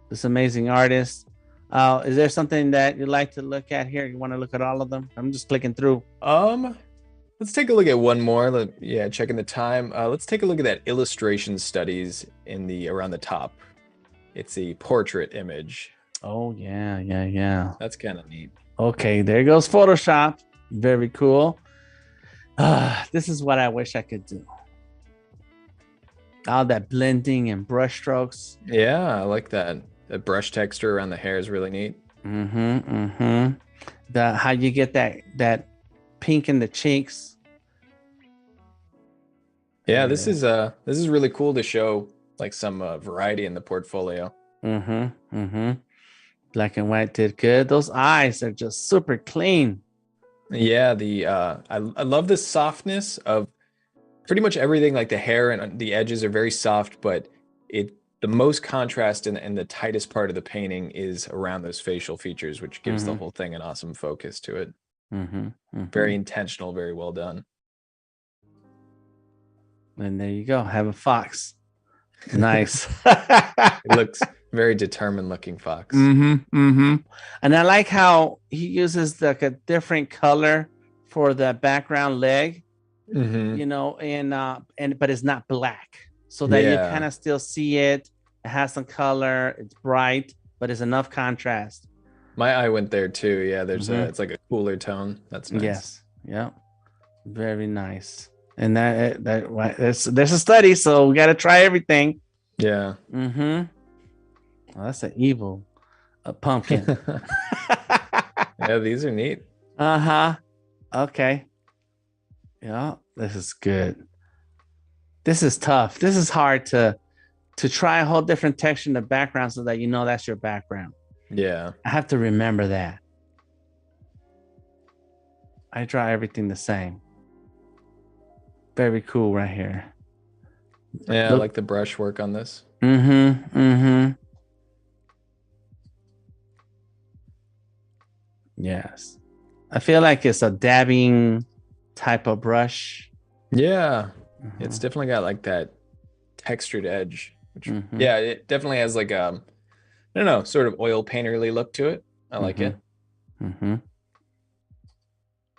this amazing artist. Is there something that you'd like to look at here? You want to look at all of them? I'm just clicking through. Let's take a look at one more. Yeah, checking the time. Let's take a look at that illustration studies around the top. It's the portrait image. Oh yeah. That's kind of neat. Okay, there goes Photoshop. Very cool. This is what I wish I could do. All that blending and brush strokes. Yeah, I like that. The brush texture around the hair is really neat. How you get that pink in the cheeks. Yeah, this is really cool to show like some variety in the portfolio. Black and white did good. Those eyes are just super clean. Yeah, I love the softness of pretty much everything. Like the hair and the edges are very soft, but the most contrast and the tightest part of the painting is around those facial features, which gives the whole thing an awesome focus to it. Very intentional, very well done. And there you go. Have a fox. Nice. It looks very determined looking fox. And I like how he uses like a different color for the background leg, you know, but it's not black, so that you kind of still see it. It has some color. It's bright, but it's enough contrast. My eye went there too. Yeah, it's like a cooler tone. That's nice. Yes. Yeah. Very nice. And there's a study, so we got to try everything. Yeah. Oh, that's an evil pumpkin. Yeah, these are neat. Okay. Yeah, this is good. This is tough. This is hard to try a whole different texture in the background so that you know that's your background. Yeah. I have to remember that. I draw everything the same. Very cool right here. Yeah, I like the brush work on this. Yes. I feel like it's a dabbing type of brush. Yeah. It's definitely got like that textured edge. Which, yeah, it definitely has like I don't know, sort of oil painterly look to it. I like it. And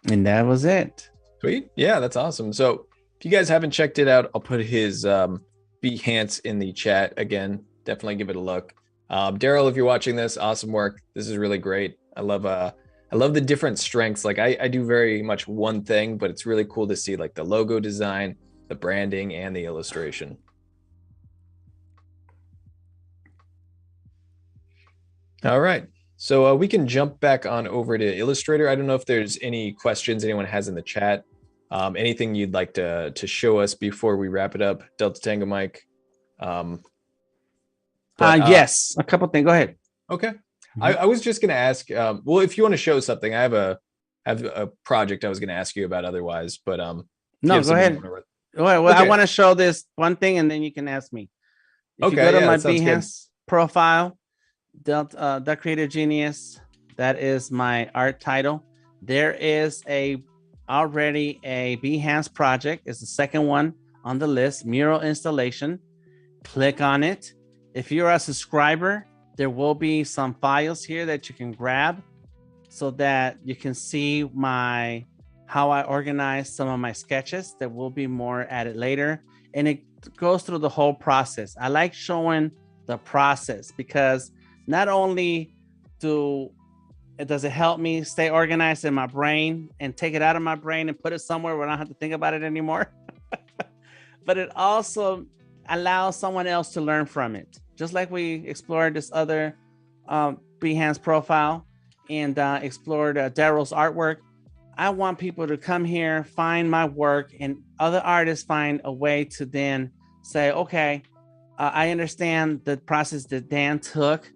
that was it. Sweet. Yeah, that's awesome. So if you guys haven't checked it out, I'll put his Behance in the chat again. Definitely give it a look. Darryl, if you're watching this, awesome work. This is really great. I love the different strengths. Like I do very much one thing, but it's really cool to see like the logo design, the branding, and the illustration. All right. So we can jump back on over to Illustrator. I don't know if there's any questions anyone has in the chat. Anything you'd like to show us before we wrap it up, DeltaTangoMike? Yes, a couple things. Go ahead. Okay. I was just going to ask, well, if you want to show something, I have a project I was going to ask you about otherwise, but no, go ahead. Well, okay. I want to show this one thing and then you can ask me. If you go to my Behance profile, The Creative Genius, that is my art title. There is already a Behance project. It's the second one on the list, mural installation. Click on it. If you're a subscriber, there will be some files here that you can grab so that you can see how I organize some of my sketches. There will be more added later. And it goes through the whole process. I like showing the process because not only does it help me stay organized in my brain and take it out of my brain and put it somewhere where I don't have to think about it anymore, but it also allows someone else to learn from it. Just like we explored this other Behance profile and explored Darryl's artwork, I want people to come here, find my work, and other artists find a way to then say, okay, I understand the process that Dan took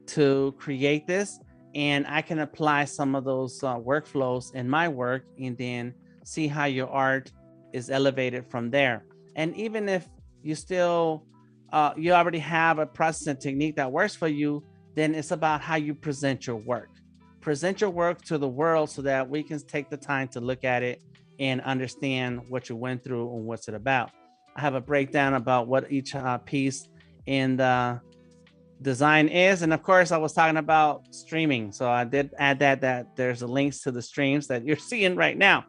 to create this, and I can apply some of those workflows in my work and then see how your art is elevated from there. And even if you still, you already have a process and technique that works for you, then it's about how you present your work. Present your work to the world so that we can take the time to look at it and understand what you went through and what's it about. I have a breakdown about what each piece in the design is. And of course, I was talking about streaming. So I did add that there's links to the streams that you're seeing right now.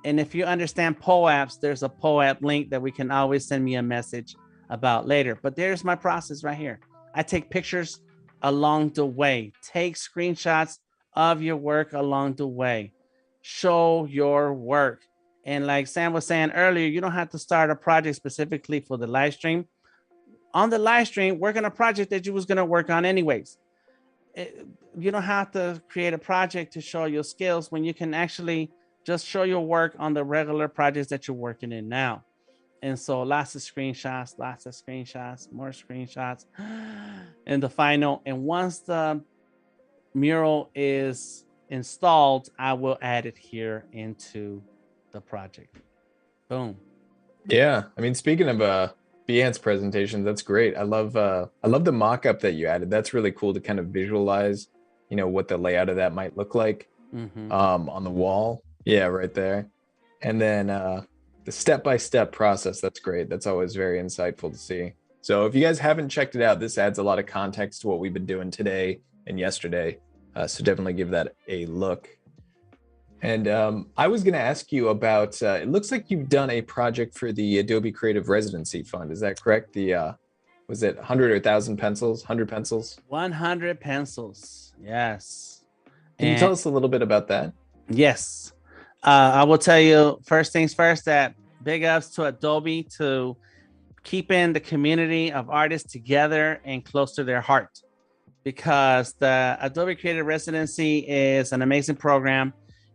And if you understand POAPs, there's a POAP link that we can always send me a message about later. But there's my process right here. I take pictures along the way. Take screenshots of your work along the way. Show your work. And like Sam was saying earlier, you don't have to start a project specifically for the live stream. On the live stream, work on a project that you was going to work on anyways. You don't have to create a project to show your skills when you can actually just show your work on the regular projects that you're working in now. And so lots of screenshots, more screenshots in the final. And once the mural is installed, I will add it here into the project. Boom. Yeah, I mean, speaking of Behance presentations, that's great. I love the mock-up that you added. That's really cool to kind of visualize, what the layout of that might look like on the wall. Yeah, right there. And then the step-by-step process, that's great. That's always very insightful to see. So if you guys haven't checked it out, this adds a lot of context to what we've been doing today and yesterday. So definitely give that a look. And I was going to ask you about, it looks like you've done a project for the Adobe Creative Residency Fund. Is that correct? Was it 100 or 1,000 pencils? 100 pencils? 100 pencils. Yes. Can you tell us a little bit about that? Yes. I will tell you first things first that big ups to Adobe to keeping the community of artists together and close to their heart, because the Adobe Creative Residency is an amazing program.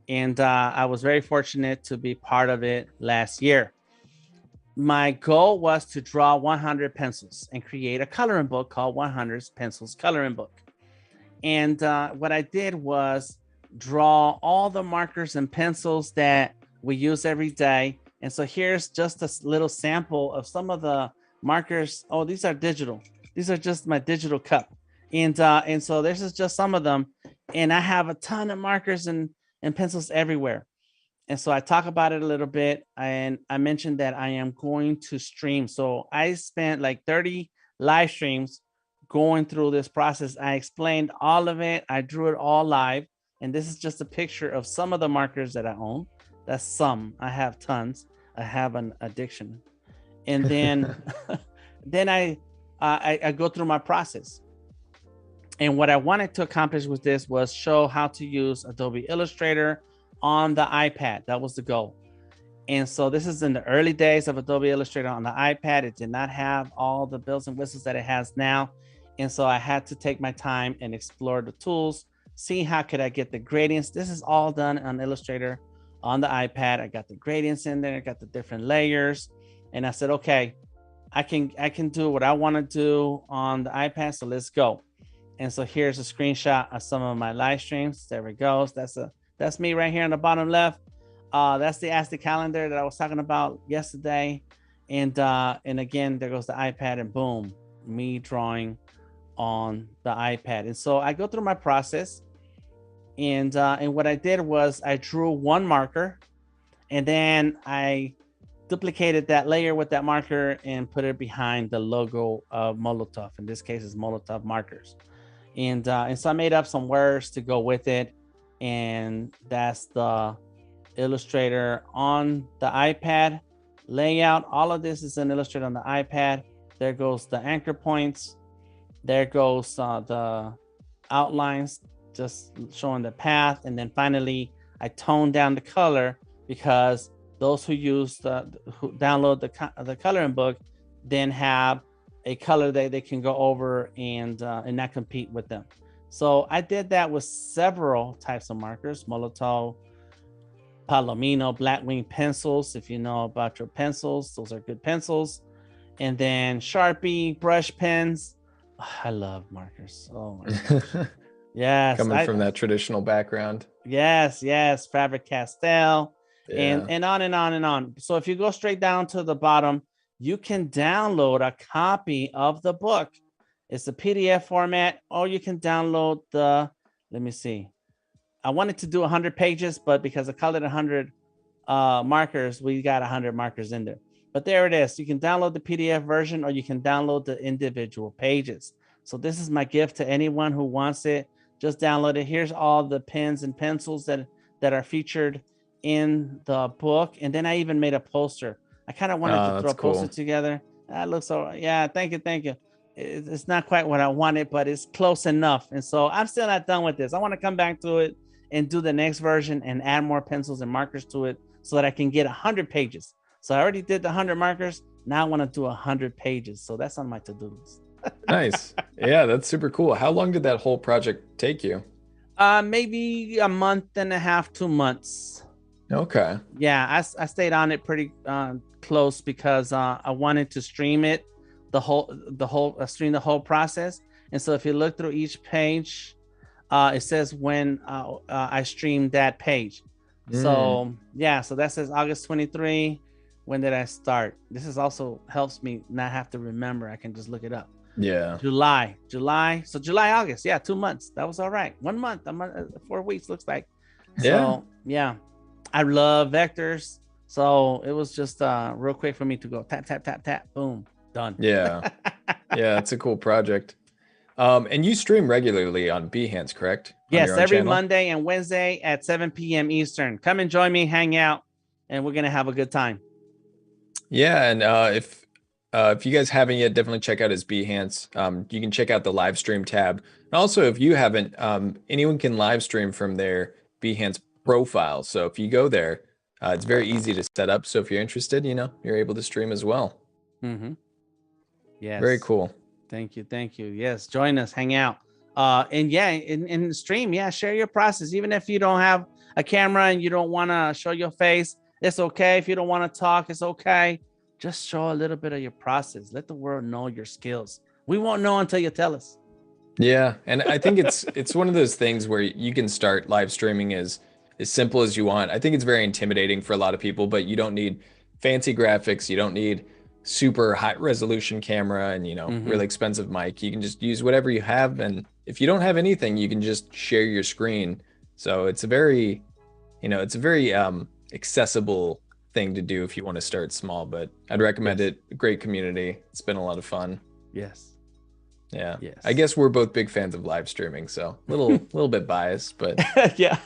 And I was very fortunate to be part of it last year. My goal was to draw 100 pencils and create a coloring book called 100 Pencils Coloring Book. And what I did was draw all the markers and pencils that we use every day. And so here's just a little sample of some of the markers. Oh, these are digital. These are just my digital cup. And so this is just some of them. And I have a ton of markers and pencils everywhere. And so I talk about it a little bit. And I mentioned that I am going to stream. So I spent like 30 live streams going through this process. I explained all of it. I drew it all live. And this is just a picture of some of the markers that I own. That's some. I have tons. I have an addiction. And then, then I go through my process. And what I wanted to accomplish with this was show how to use Adobe Illustrator on the iPad. That was the goal. And so this is in the early days of Adobe Illustrator on the iPad. It did not have all the bells and whistles that it has now. And so I had to take my time and explore the tools see how could I get the gradients. This is all done on Illustrator on the iPad. I got the gradients in there, I got the different layers, and I said, okay, I can do what I want to do on the iPad, so let's go. And so here's a screenshot of some of my live streams. There it goes. That's me right here on the bottom left. That's the Aztek calendar that I was talking about yesterday. And again, there goes the iPad, and boom, me drawing on the iPad. And so I go through my process, and what I did was I drew one marker, and then I duplicated that layer with that marker and put it behind the logo of Molotov. In this case, it's Molotov markers. And so I made up some words to go with it, and that's the Illustrator on the iPad layout. All of this is in Illustrator on the iPad. There goes the anchor points. There goes the outlines, just showing the path. And then finally, I toned down the color, because those who download the coloring book then have a color that they can go over and not compete with them. So I did that with several types of markers: Molotov, Palomino, Blackwing pencils. If you know about your pencils, those are good pencils. And then Sharpie, brush pens. Oh, I love markers. Oh my gosh. Yes. Coming from that traditional background. Yes, Faber-Castell, and on and on and on. So if you go straight down to the bottom, you can download a copy of the book. It's a PDF format, or you can download let me see. I wanted to do 100 pages, but because I called it 100 markers, we got 100 markers in there. But there it is. You can download the PDF version, or you can download the individual pages. So this is my gift to anyone who wants it. Just download it. Here's all the pens and pencils that are featured in the book. And then I even made a poster. I kind of wanted to throw a poster together. That looks so, yeah, thank you. It's not quite what I wanted, but it's close enough. And so I'm still not done with this. I want to come back to it and do the next version and add more pencils and markers to it so that I can get 100 pages. So I already did the 100 markers. Now I want to do 100 pages. So that's on my to-do list. Nice. Yeah, that's super cool. How long did that whole project take you? Maybe a month and a half, 2 months. Okay. Yeah, I stayed on it pretty close, because I wanted to stream it, stream the whole process. And so if you look through each page, it says when I streamed that page. So yeah, so that says August 23. When did I start? This is also helps me not have to remember. I can just look it up. Yeah. July. So July, August. Yeah, 2 months. That was all right. 1 month, 4 weeks looks like. So yeah, I love vectors. So it was just real quick for me to go tap, tap, tap, tap, boom, done. Yeah. Yeah, it's a cool project. And you stream regularly on Behance, correct? Yes, every Monday and Wednesday at 7 p.m. Eastern. Come and join me, hang out, and we're going to have a good time. Yeah, and if you guys haven't yet, definitely check out his Behance. You can check out the live stream tab. And also, if you haven't, anyone can live stream from their Behance profile. So if you go there, it's very easy to set up. So if you're interested, you're able to stream as well. Mm-hmm. Yes. Very cool. Thank you. Yes, join us, hang out. And yeah, in the stream, yeah, share your process. Even if you don't have a camera and you don't want to show your face, it's okay. If you don't want to talk, it's okay. Just show a little bit of your process. Let the world know your skills. We won't know until you tell us. Yeah, and I think it's one of those things where you can start live streaming as simple as you want. I think it's very intimidating for a lot of people, but you don't need fancy graphics. You don't need super high resolution camera and really expensive mic. You can just use whatever you have, and if you don't have anything, you can just share your screen. So it's a very accessible thing to do if you want to start small, but I'd recommend it. Great community. It's been a lot of fun. Yes. Yeah. Yes. I guess we're both big fans of live streaming, so a little bit biased, but yeah,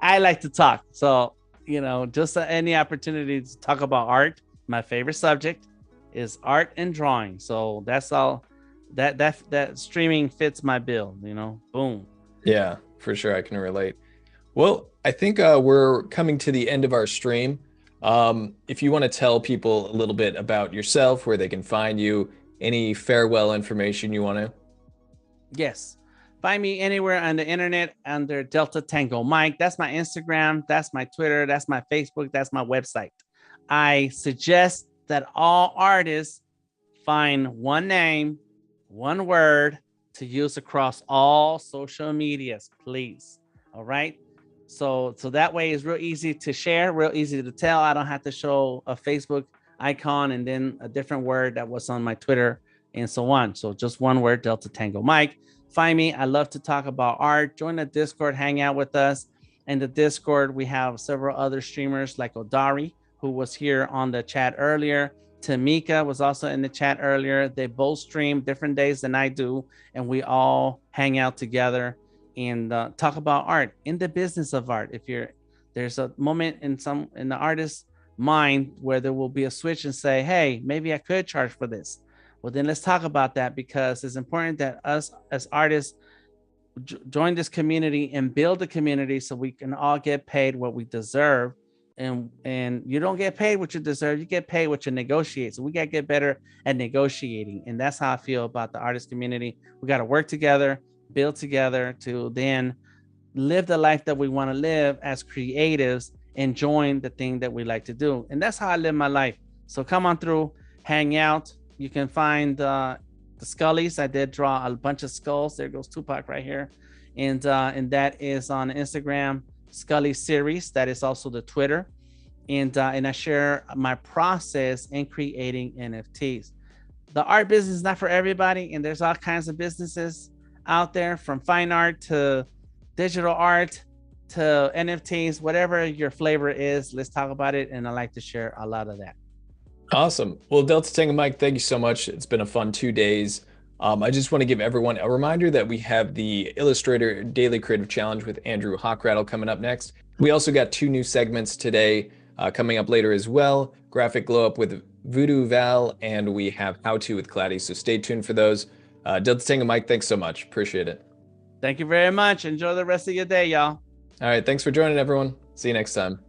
I like to talk. So, just any opportunity to talk about art. My favorite subject is art and drawing. So that's all that streaming fits my bill, boom. Yeah, for sure. I can relate. Well, I think we're coming to the end of our stream. If you want to tell people a little bit about yourself, where they can find you, any farewell information you want to. Yes. Find me anywhere on the internet under DeltaTangoMike. That's my Instagram. That's my Twitter. That's my Facebook. That's my website. I suggest that all artists find one name, one word to use across all social medias, please. All right. So that way it's real easy to share, real easy to tell. I don't have to show a Facebook icon and then a different word that was on my Twitter and so on. So just one word, DeltaTangoMike. Find me. I love to talk about art. Join the Discord, hang out with us. In the Discord, we have several other streamers like Odari, who was here on the chat earlier. Tamika was also in the chat earlier. They both stream different days than I do, and we all hang out together and talk about art, in the business of art. If there's a moment in the artist's mind where there will be a switch and say, hey, maybe I could charge for this. Well, then let's talk about that, because it's important that us as artists join this community and build a community so we can all get paid what we deserve. And you don't get paid what you deserve, you get paid what you negotiate. So we got to get better at negotiating. And that's how I feel about the artist community. We got to work together, build together to then live the life that we want to live as creatives, enjoying the thing that we like to do. And that's how I live my life. So come on through, hang out. You can find the Scullies. I did draw a bunch of skulls. There goes Tupac right here. And that is on Instagram, Scully series. That is also the Twitter. And I share my process in creating NFTs. The art business is not for everybody, and there's all kinds of businesses out there, from fine art to digital art to NFTs, whatever your flavor is. Let's talk about it, and I like to share a lot of that. Awesome. Well, DeltaTangoMike, thank you so much. It's been a fun 2 days. I just want to give everyone a reminder that we have the Illustrator Daily Creative Challenge with Andrew Hockrattle coming up next. We also got 2 new segments today coming up later as well. Graphic Glow Up with Voodoo Val, and we have How To with Claddy, so stay tuned for those. DeltaTangoMike, thanks so much. Appreciate it. Thank you very much. Enjoy the rest of your day, y'all. All right, thanks for joining, everyone. See you next time.